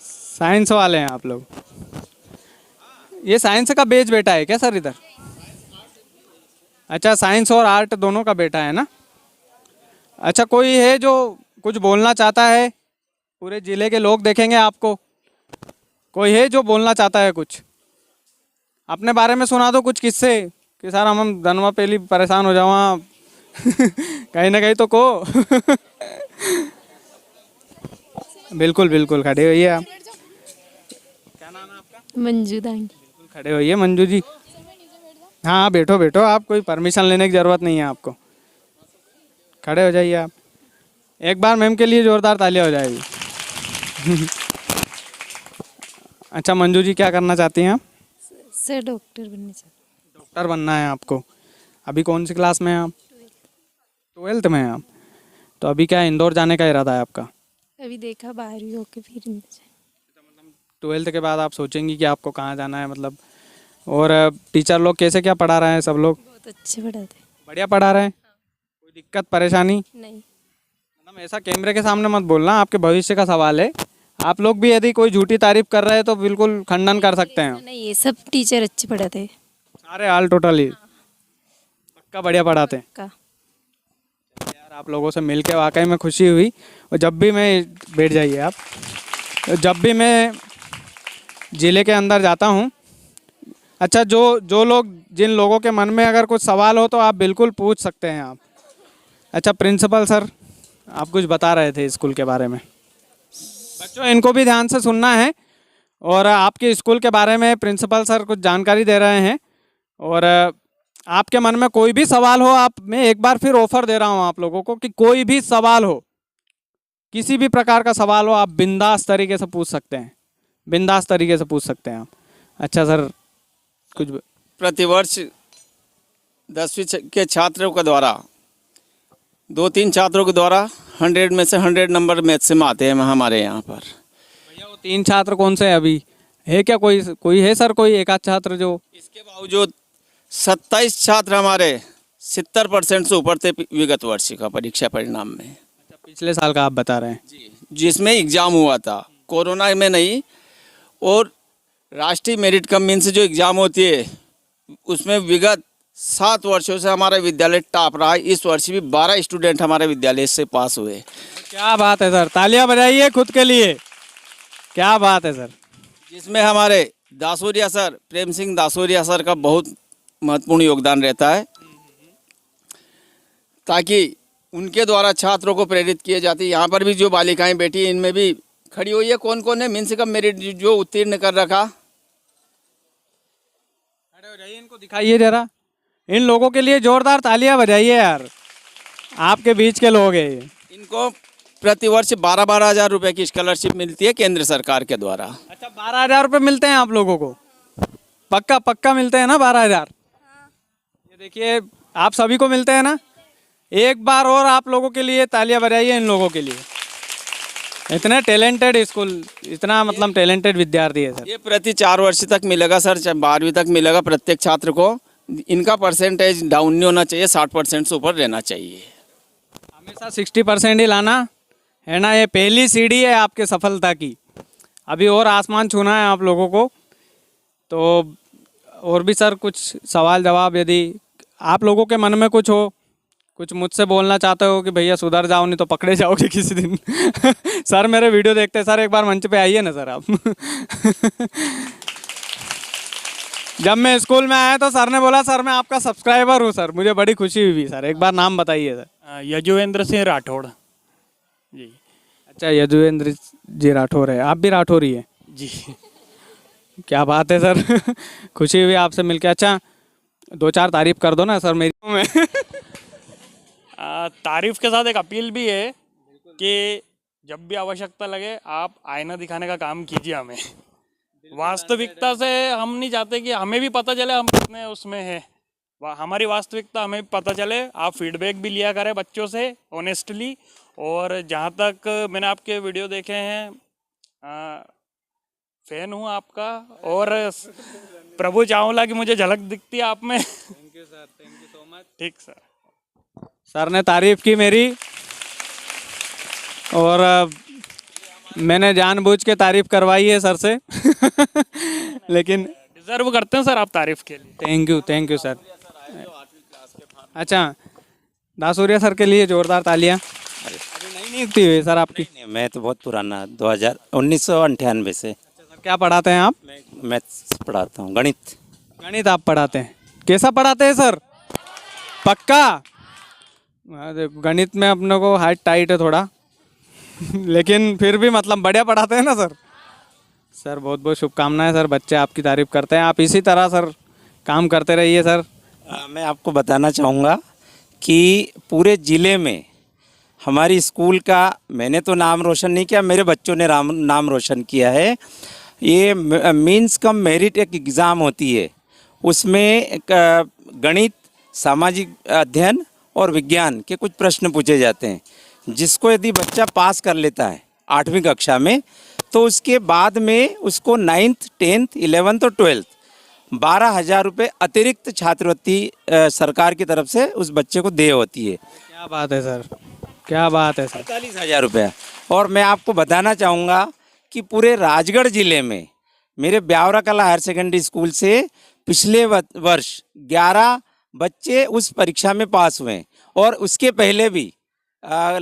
S1: साइंस वाले हैं आप लोग। ये साइंस का बेच बेटा है क्या सर इधर? अच्छा, साइंस और आर्ट दोनों का बेटा है ना। अच्छा, कोई है जो कुछ बोलना चाहता है? पूरे जिले के लोग देखेंगे आपको। कोई है जो बोलना चाहता है कुछ? अपने बारे में सुना दो कुछ किस्से कि सर हम धनवा पहली परेशान हो जाओ। कहीं ना कहीं तो को। बिल्कुल बिल्कुल, खड़े होइए आप। क्या नाम है आपका?
S6: मंजू दांगी।
S1: बिल्कुल खड़े होइए मंजू जी। हाँ, बैठो बैठो, आप कोई परमिशन लेने की ज़रूरत नहीं है आपको। खड़े हो जाइए आप। एक बार मैम के लिए ज़ोरदार तालियां हो जाएगी। अच्छा मंजू जी, क्या करना चाहती हैं आप?
S6: सर डॉक्टर बनना चाहती
S1: डॉक्टर बनना है आपको। अभी कौन सी क्लास में हैं आप? 12th में हैं आप। तो अभी क्या इंदौर जाने का इरादा है आपका?
S6: हूँ। अभी देखा 12वीं होके फिर
S1: 12th के बाद आप सोचेंगी कि आपको कहाँ जाना है मतलब। और टीचर लोग कैसे क्या पढ़ा रहे हैं? सब लोग
S6: बहुत अच्छे पढ़ाते।
S1: बढ़िया पढ़ा रहे हैं? कोई दिक्कत परेशानी?
S6: नहीं।
S1: मतलब ऐसा कैमरे के सामने मत बोलना, आपके भविष्य का सवाल है। आप लोग भी यदि कोई झूठी तारीफ कर रहे हैं तो बिल्कुल खंडन कर सकते हैं।
S6: नहीं, ये सब टीचर अच्छे पढ़ाते हैं।
S1: सारे ऑल टोटली पक्का बढ़िया पढ़ाते हैं
S6: का
S1: यार। आप लोगों से मिलके वाकई में खुशी हुई। और जब भी मैं, बैठ जाइए आप, जब भी मैं ज़िले के अंदर जाता हूँ, अच्छा जो लोग, जिन लोगों के मन में अगर कुछ सवाल हो तो आप बिल्कुल पूछ सकते हैं आप। अच्छा प्रिंसिपल सर, आप कुछ बता रहे थे स्कूल के बारे में। बच्चों, इनको भी ध्यान से सुनना है। और आपके स्कूल के बारे में प्रिंसिपल सर कुछ जानकारी दे रहे हैं। और आपके मन में कोई भी सवाल हो, आप, मैं एक बार फिर ऑफर दे रहा हूँ आप लोगों को कि कोई भी सवाल हो, किसी भी प्रकार का सवाल हो, आप बिंदास तरीके से पूछ सकते हैं। बिंदास तरीके से पूछ सकते हैं आप। अच्छा सर, कुछ
S4: प्रतिवर्ष 10वीं के छात्रों के द्वारा 2-3 छात्रों के द्वारा 100 में से 100 नंबर मैथ में आते हैं हमारे यहाँ पर।
S1: भैया वो 3 छात्र कौन से हैं अभी? है क्या कोई है सर, कोई एक आध छात्र जो?
S4: इसके बावजूद 27 छात्र हमारे 70% से ऊपर थे विगत वर्ष का परीक्षा परिणाम में।
S1: अच्छा, पिछले साल का आप बता रहे हैं?
S4: जी, जिसमें एग्ज़ाम हुआ था, कोरोना में नहीं। और राष्ट्रीय मेरिट कम मीन्स जो एग्ज़ाम होती है उसमें विगत 7 वर्षों से हमारा विद्यालय टॉप रहा है। इस वर्ष भी 12 स्टूडेंट हमारे विद्यालय से पास हुए।
S1: क्या बात है सर, तालियां बजाइए खुद के लिए। क्या बात है सर।
S4: जिसमें हमारे दासोरिया सर, प्रेम सिंह दासोरिया सर का बहुत महत्वपूर्ण योगदान रहता है, ताकि उनके द्वारा छात्रों को प्रेरित किए जाते हैं। यहाँ पर भी जो बालिकाएं बैठी हैं, इनमें भी खड़ी हुई है। कौन कौन है मीन्स का मेरिट जो उत्तीर्ण कर रखा?
S1: खड़े हो जाइए, इनको दिखाइए जरा। इन लोगों के लिए जोरदार तालियां बजाइए यार, आपके बीच के लोग हैं ये।
S4: इनको प्रतिवर्ष 12-12 हज़ार रुपये की स्कॉलरशिप मिलती है केंद्र सरकार के द्वारा।
S1: अच्छा, 12,000 रुपये मिलते हैं आप लोगों को? पक्का मिलते हैं ना 12,000? ये देखिए, आप सभी को मिलते हैं ना। एक बार और आप लोगों के लिए तालियां बजाइए इन लोगों के लिए। इतने टैलेंटेड स्कूल, इतना मतलब टैलेंटेड विद्यार्थी है सर।
S4: ये प्रति 4 वर्ष तक मिलेगा सर, 12वीं तक मिलेगा प्रत्येक छात्र को। इनका परसेंटेज डाउन नहीं होना चाहिए, 60% से ऊपर रहना चाहिए।
S1: हमेशा 60% ही लाना है ना। ये पहली सीढ़ी है आपके सफलता की, अभी और आसमान छूना है आप लोगों को। तो और भी सर कुछ सवाल जवाब यदि आप लोगों के मन में कुछ हो, कुछ मुझसे बोलना चाहते हो कि भैया सुधर जाओ नहीं तो पकड़े जाओगे किसी दिन सर मेरे वीडियो देखते हैं सर, एक बार मंच पे आइए ना सर आप जब मैं स्कूल में आया तो सर ने बोला सर मैं आपका सब्सक्राइबर हूँ सर, मुझे बड़ी खुशी हुई सर। एक बार नाम बताइए सर।
S9: यजुवेंद्र सिंह राठौड़ जी।
S1: अच्छा यजुवेंद्र जी राठौर है, आप भी राठौर ही है
S9: जी।
S1: क्या बात है सर खुशी हुई आपसे मिलके। अच्छा 2-4 तारीफ कर दो ना सर मेरी में
S9: तारीफ के साथ एक अपील भी है कि जब भी आवश्यकता लगे आप आईना दिखाने का काम कीजिए हमें। वास्तविकता से हम नहीं चाहते कि हमें भी पता चले हम कितने उसमें हैं, हमारी वास्तविकता हमें भी पता चले। आप फीडबैक भी लिया करें बच्चों से ऑनेस्टली। और जहाँ तक मैंने आपके वीडियो देखे हैं, फैन हूँ आपका और प्रभु चावला की मुझे झलक दिखती है आप में।
S1: Thank you sir, thank you so much.
S9: ठीक सर।
S1: सर ने तारीफ की मेरी और मैंने जानबूझ के तारीफ करवाई है सर से लेकिन
S9: डिजर्व करते हैं सर आप तारीफ के लिए।
S1: Thank you sir. अच्छा दासूरिया सर के लिए जोरदार तालियां। अभी नहीं नियुक्ति हुई सर आपकी?
S10: मैं तो बहुत पुराना 1998 से।
S1: सर क्या पढ़ाते हैं आप?
S10: मैथ्स पढ़ाता हूँ, गणित।
S1: गणित आप पढ़ाते हैं? कैसा पढ़ाते हैं सर? पक्का? देखो गणित में अपने को हाइट टाइट है थोड़ा लेकिन फिर भी मतलब बढ़िया पढ़ाते हैं ना सर। सर बहुत बहुत शुभकामनाएं सर, बच्चे आपकी तारीफ करते हैं, आप इसी तरह सर काम करते रहिए सर।
S10: मैं आपको बताना चाहूँगा कि पूरे ज़िले में हमारी स्कूल का मैंने तो नाम रोशन नहीं किया, मेरे बच्चों ने नाम रोशन किया है। ये मीन्स कम मेरिट एक एग्ज़ाम होती है, उसमें गणित, सामाजिक अध्ययन और विज्ञान के कुछ प्रश्न पूछे जाते हैं, जिसको यदि बच्चा पास कर लेता है 8वीं कक्षा में तो उसके बाद में उसको 9th, 10th, 11th और 12th 12,000 रुपये अतिरिक्त छात्रवृत्ति सरकार की तरफ से उस बच्चे को देय होती है।
S1: क्या बात है सर, क्या बात है सर।
S10: 45,000 रुपये। और मैं आपको बताना चाहूँगा कि पूरे राजगढ़ ज़िले में मेरे ब्यावरा कला हायर सेकेंडरी स्कूल से पिछले वर्ष 11 बच्चे उस परीक्षा में पास हुए हैं और उसके पहले भी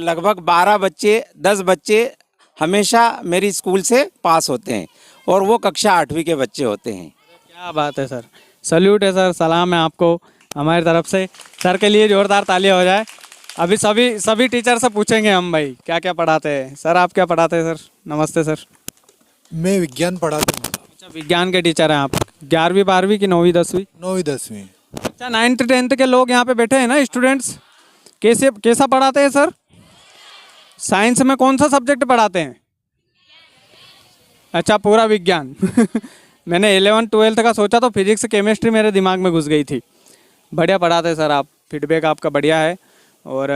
S10: लगभग 10 बच्चे हमेशा मेरी स्कूल से पास होते हैं और वो कक्षा 8वीं के बच्चे होते हैं।
S1: क्या बात है सर, सल्यूट है सर, सलाम है आपको हमारी तरफ से। सर के लिए जोरदार तालियां हो जाए। अभी सभी टीचर से पूछेंगे हम भाई क्या क्या पढ़ाते हैं। सर आप क्या पढ़ाते हैं सर? नमस्ते सर।
S11: मैं विज्ञान पढ़ाता हूँ।
S1: अच्छा विज्ञान के टीचर हैं आप? 11वीं 12वीं की 9वीं 10वीं?
S11: 9वीं 10वीं।
S1: अच्छा 9th 10th के लोग यहाँ पे बैठे हैं ना स्टूडेंट्स, कैसा पढ़ाते हैं सर? साइंस में कौन सा सब्जेक्ट पढ़ाते हैं? अच्छा पूरा विज्ञान मैंने 11th 12th का सोचा तो फिजिक्स केमिस्ट्री मेरे दिमाग में घुस गई थी। बढ़िया पढ़ाते हैं सर आप, फीडबैक आपका बढ़िया है। और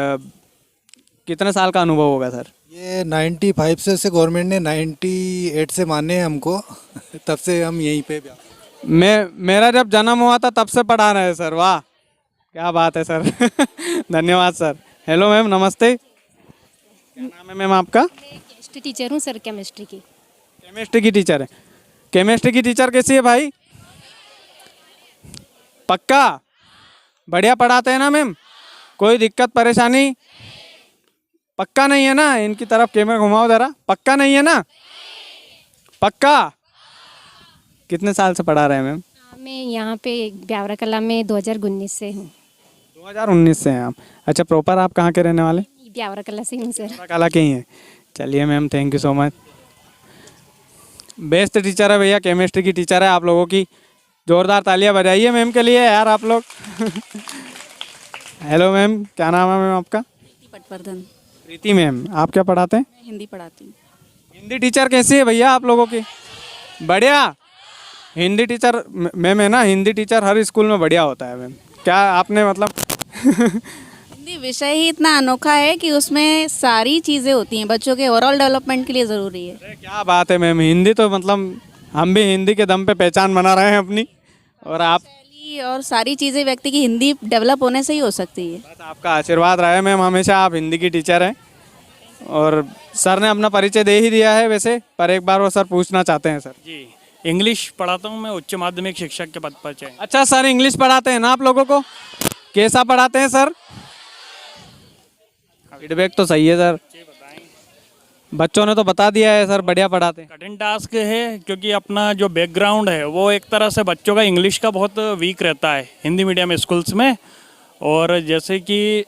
S1: कितने साल का अनुभव होगा सर?
S11: ये 95 से गवर्नमेंट ने 98 से माने हैं हमको तब से हम यहीं पे।
S1: मेरा जब जन्म हुआ था तब से पढ़ा रहे हैं सर। वाह क्या बात है सर धन्यवाद सर। हेलो मैम, नमस्ते। क्या नाम है मैम आपका?
S6: केमिस्ट्री टीचर हूँ सर, केमिस्ट्री की।
S1: केमिस्ट्री की टीचर है? केमिस्ट्री की टीचर कैसी है भाई? पक्का बढ़िया पढ़ाते हैं ना मैम? कोई दिक्कत परेशानी? पक्का नहीं है ना? इनकी तरफ कैमरा घुमाओ ज़रा। पक्का नहीं है ना? पक्का? कितने साल से पढ़ा रहे हैं मैम?
S6: मैं यहाँ पे ब्यावरा कला में 2019 से हूँ।
S1: 2019 से हैं आप? अच्छा प्रॉपर आप कहाँ के रहने वाले?
S6: ब्यावरा कला से हूँ सर।
S1: ब्यावरा कला के ही हैं? चलिए ma'am thank you so much. Best teacher है भैया, केमिस्ट्री की टीचर है। आप लोगों की जोरदार तालियां बजाइए मैम के लिए यार आप लोग हेलो मैम, क्या नाम है मैम आपका?
S12: पटवर्धन।
S1: प्रीति मैम, आप क्या पढ़ाते हैं?
S12: मैं हिंदी पढ़ाती हूँ।
S1: हिंदी टीचर कैसी है भैया आप लोगों की? बढ़िया। हिंदी टीचर मैम है ना, हिंदी टीचर हर स्कूल में बढ़िया होता है मैम। क्या आपने मतलब
S12: हिंदी विषय ही इतना अनोखा है कि उसमें सारी चीज़ें होती हैं, बच्चों के ओवरऑल डेवलपमेंट के लिए ज़रूरी है।
S1: अरे क्या बात है मैम, हिंदी तो मतलब हम भी हिंदी के दम पे पहचान बना रहे हैं अपनी। और आप
S12: और सारी चीज़ें व्यक्ति की हिंदी डेवलप होने से ही हो सकती है।
S1: बस आपका आशीर्वाद रहा है मैम हमेशा। आप हिंदी की टीचर हैं और सर ने अपना परिचय दे ही दिया है वैसे, पर एक बार वो सर पूछना चाहते हैं सर।
S9: जी, इंग्लिश पढ़ाता हूँ मैं, उच्च माध्यमिक शिक्षक के पद पर चयन।
S1: अच्छा सर, इंग्लिश पढ़ाते हैं ना आप लोगों को? कैसा पढ़ाते हैं सर? फीडबैक तो सही है सर, बच्चों ने तो बता दिया है सर, बढ़िया पढ़ाते हैं।
S9: कठिन टास्क है क्योंकि अपना जो बैकग्राउंड है वो एक तरह से बच्चों का इंग्लिश का बहुत वीक रहता है हिंदी मीडियम स्कूल्स में। और जैसे कि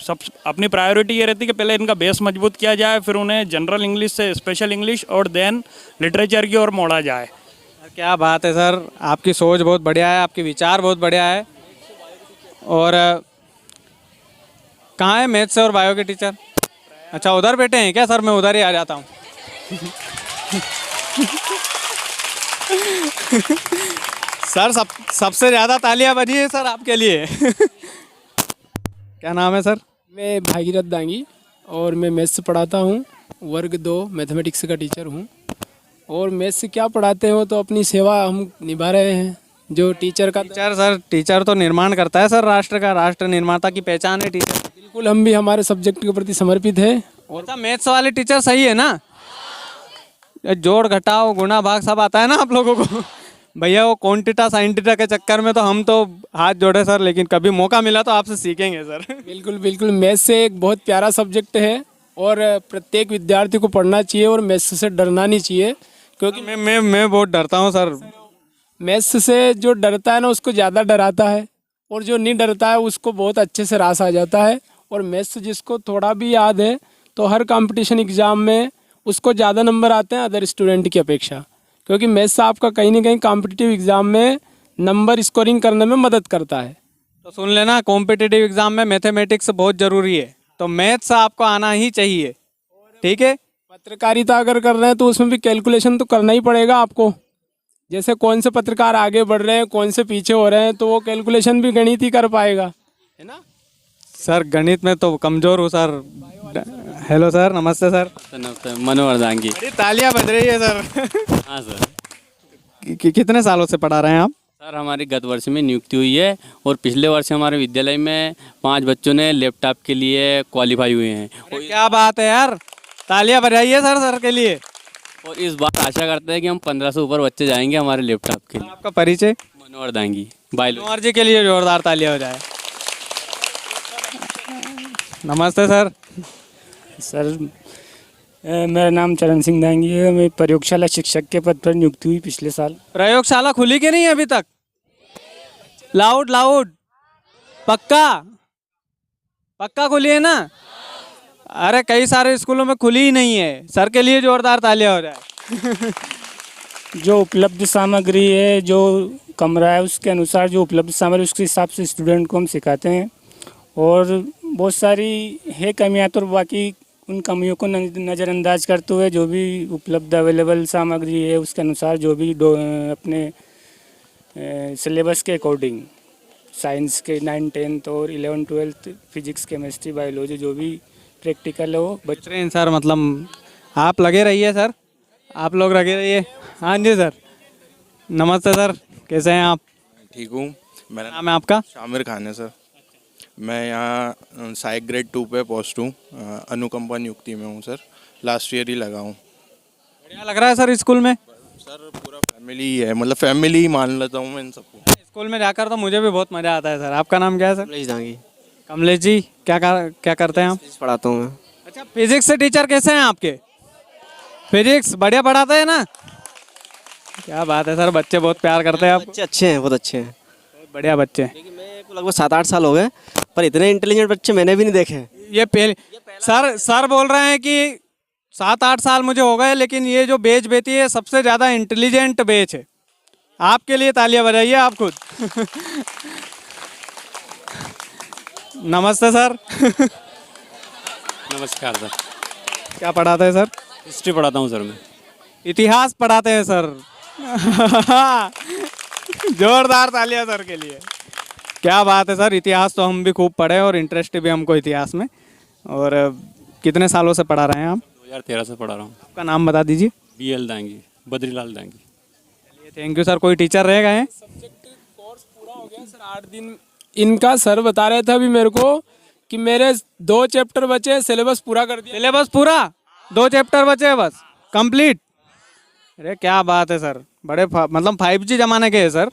S9: सब अपनी प्रायोरिटी ये रहती है कि पहले इनका बेस मजबूत किया जाए, फिर उन्हें जनरल इंग्लिश से स्पेशल इंग्लिश और देन लिटरेचर की ओर मोड़ा जाए।
S1: क्या बात है सर, आपकी सोच बहुत बढ़िया है, आपके विचार बहुत बढ़िया है। और कहाँ है मैथ्स और बायो के टीचर? अच्छा उधर बैठे हैं क्या सर? मैं उधर ही आ जाता हूँ। सर सबसे ज़्यादा तालियां बजी है सर आपके लिए। क्या नाम है सर?
S3: मैं भागीरथ दांगी और मैं मैथ्स पढ़ाता हूँ, वर्ग 2 मैथमेटिक्स का टीचर हूँ। और मैथ्स क्या पढ़ाते हो तो अपनी सेवा हम निभा रहे हैं। जो टीचर का
S1: टीचर तो निर्माण करता है सर राष्ट्र का, राष्ट्र निर्माता की पहचान है टीचर।
S3: बिल्कुल, हम भी हमारे सब्जेक्ट के प्रति समर्पित है।
S1: और अच्छा मैथ्स वाले टीचर सही है ना? जोड़ घटाओ गुणा भाग सब आता है ना आप लोगों को? भैया वो क्वांटिटा साइंटिटा के चक्कर में तो हम तो हाथ जोड़े सर, लेकिन कभी मौका मिला तो आपसे सीखेंगे सर।
S3: बिल्कुल बिल्कुल, मैथ्स से एक बहुत प्यारा सब्जेक्ट है और प्रत्येक विद्यार्थी को पढ़ना चाहिए और मैथ्स से डरना नहीं चाहिए। क्योंकि
S1: मैं बहुत डरता हूँ सर।
S3: मैथ्स से जो डरता है ना उसको ज़्यादा डराता है, और जो नहीं डरता है उसको बहुत अच्छे से रास आ जाता है। और मैथ्स जिसको थोड़ा भी याद है तो हर कंपटीशन एग्ज़ाम में उसको ज़्यादा नंबर आते हैं अदर स्टूडेंट की अपेक्षा, क्योंकि मैथ्स आपका कहीं ना कहीं कॉम्पिटिटिव एग्ज़ाम में नंबर स्कोरिंग करने में मदद करता है।
S1: तो सुन लेना, कॉम्पिटिटिव एग्ज़ाम में मैथमेटिक्स बहुत ज़रूरी है, तो मैथ्स आपको आना ही चाहिए, ठीक है?
S3: पत्रकारिता अगर कर रहे हैं तो उसमें भी कैलकुलेशन तो करना ही पड़ेगा आपको। जैसे कौन से पत्रकार आगे बढ़ रहे हैं, कौन से पीछे हो रहे हैं, तो वो कैलकुलेशन भी गणित ही कर पाएगा, है ना?
S1: सर गणित में तो कमज़ोर हूँ सर। हेलो सर, नमस्ते सर।
S13: नमस्ते, मनोहर दांगी।
S1: बड़ी तालियां बज रही है सर।
S13: हाँ सर।
S1: कितने सालों से पढ़ा रहे हैं आप?
S13: सर हमारी गत वर्ष में नियुक्ति हुई है और पिछले वर्ष हमारे विद्यालय में 5 बच्चों ने लैपटॉप के लिए क्वालिफाई हुए हैं।
S1: क्या बात है यार, तालियां बजाइए सर के लिए।
S13: और इस बार आशा करते हैं कि हम 15 से ऊपर बच्चे जाएंगे हमारे लैपटॉप के लिए।
S1: आपका परिचय?
S13: मनोहर दांगी।
S1: मनोहर जी के लिए जोरदार तालियां हो जाए। नमस्ते सर।
S14: सर मेरा नाम चरण सिंह दांगी है, मैं प्रयोगशाला शिक्षक के पद पर नियुक्ति हुई पिछले साल।
S1: प्रयोगशाला खुली कि नहीं अभी तक? लाउड पक्का खुली है ना? अरे कई सारे स्कूलों में खुली ही नहीं है। सर के लिए जोरदार तालियां हो जाए।
S14: जो उपलब्ध सामग्री है, जो कमरा है, उसके अनुसार जो उपलब्ध सामग्री उसके हिसाब से स्टूडेंट को हम सिखाते हैं। और बहुत सारी है कमियां, तो बाकी उन कमियों को नज़रअंदाज करते हुए जो भी उपलब्ध अवेलेबल सामग्री है उसके अनुसार जो भी अपने सिलेबस के अकॉर्डिंग साइंस के 9, 10 और 11, 12 फिजिक्स, केमिस्ट्री, बायोलॉजी जो भी प्रैक्टिकल है वो
S1: बच्चे सर। मतलब आप लगे रहिए सर, आप लोग लगे रहिए। हाँ जी सर। नमस्ते सर, कैसे हैं आप?
S15: ठीक हूँ। मेरा
S1: नाम है आपका?
S15: शामिर खान है सर। मैं यहाँ सहायक ग्रेड 2 पे पोस्ट हूँ, अनुकंपा नियुक्ति में हूँ सर। लास्ट ईयर ही लगा हूँ।
S1: बढ़िया लग रहा है सर स्कूल में?
S15: सर पूरा फैमिली ही है, मतलब फैमिली ही मान लेता हूँ मैं इन सबको।
S1: स्कूल में जाकर तो मुझे भी बहुत मज़ा आता है सर। आपका नाम क्या है सर?
S16: कमलेश दांगी।
S1: कमलेश जी, क्या करते हैं आप?
S16: पढ़ाता हूँ मैं।
S1: अच्छा, फिजिक्स से टीचर कैसे हैं आपके? फिजिक्स बढ़िया पढ़ाते हैं ना? क्या बात है सर, बच्चे बहुत प्यार करते हैं आप।
S16: बच्चे अच्छे हैं, बहुत अच्छे हैं,
S1: बहुत बढ़िया बच्चे।
S16: मेरे को लगभग 7-8 साल हो गए, पर इतने इंटेलिजेंट बच्चे मैंने भी नहीं देखे।
S1: ये पहले सर बोल रहे हैं कि 7-8 साल मुझे हो गए, लेकिन ये जो बैच बेटी है सबसे ज़्यादा इंटेलिजेंट बैच है। आपके लिए तालियां बजाइए आप खुद। नमस्ते सर।
S13: नमस्कार सर।
S1: क्या पढ़ाते हैं सर?
S13: हिस्ट्री पढ़ाता हूँ सर मैं।
S1: इतिहास पढ़ाते हैं सर। जोरदार तालियां सर के लिए। क्या बात है सर, इतिहास तो हम भी खूब पढ़े और इंटरेस्ट भी हमको इतिहास में। और कितने सालों से पढ़ा रहे हैं आप?
S13: 2013 से पढ़ा रहा हूँ।
S1: आपका नाम बता दीजिए।
S13: BL Dangi, Badrilal Dangi.
S1: Thank you sir. कोई टीचर रह गए हैं?
S3: सब्जेक्ट कोर्स पूरा हो गया सर, 8 दिन इनका सर बता रहे थे अभी मेरे को कि मेरे 2 चैप्टर बचे, सिलेबस पूरा कर दिया।
S1: सिलेबस पूरा? 2 चैप्टर बचे बस, कंप्लीट? अरे क्या बात है सर, मतलब 5G जमाने के हैं सर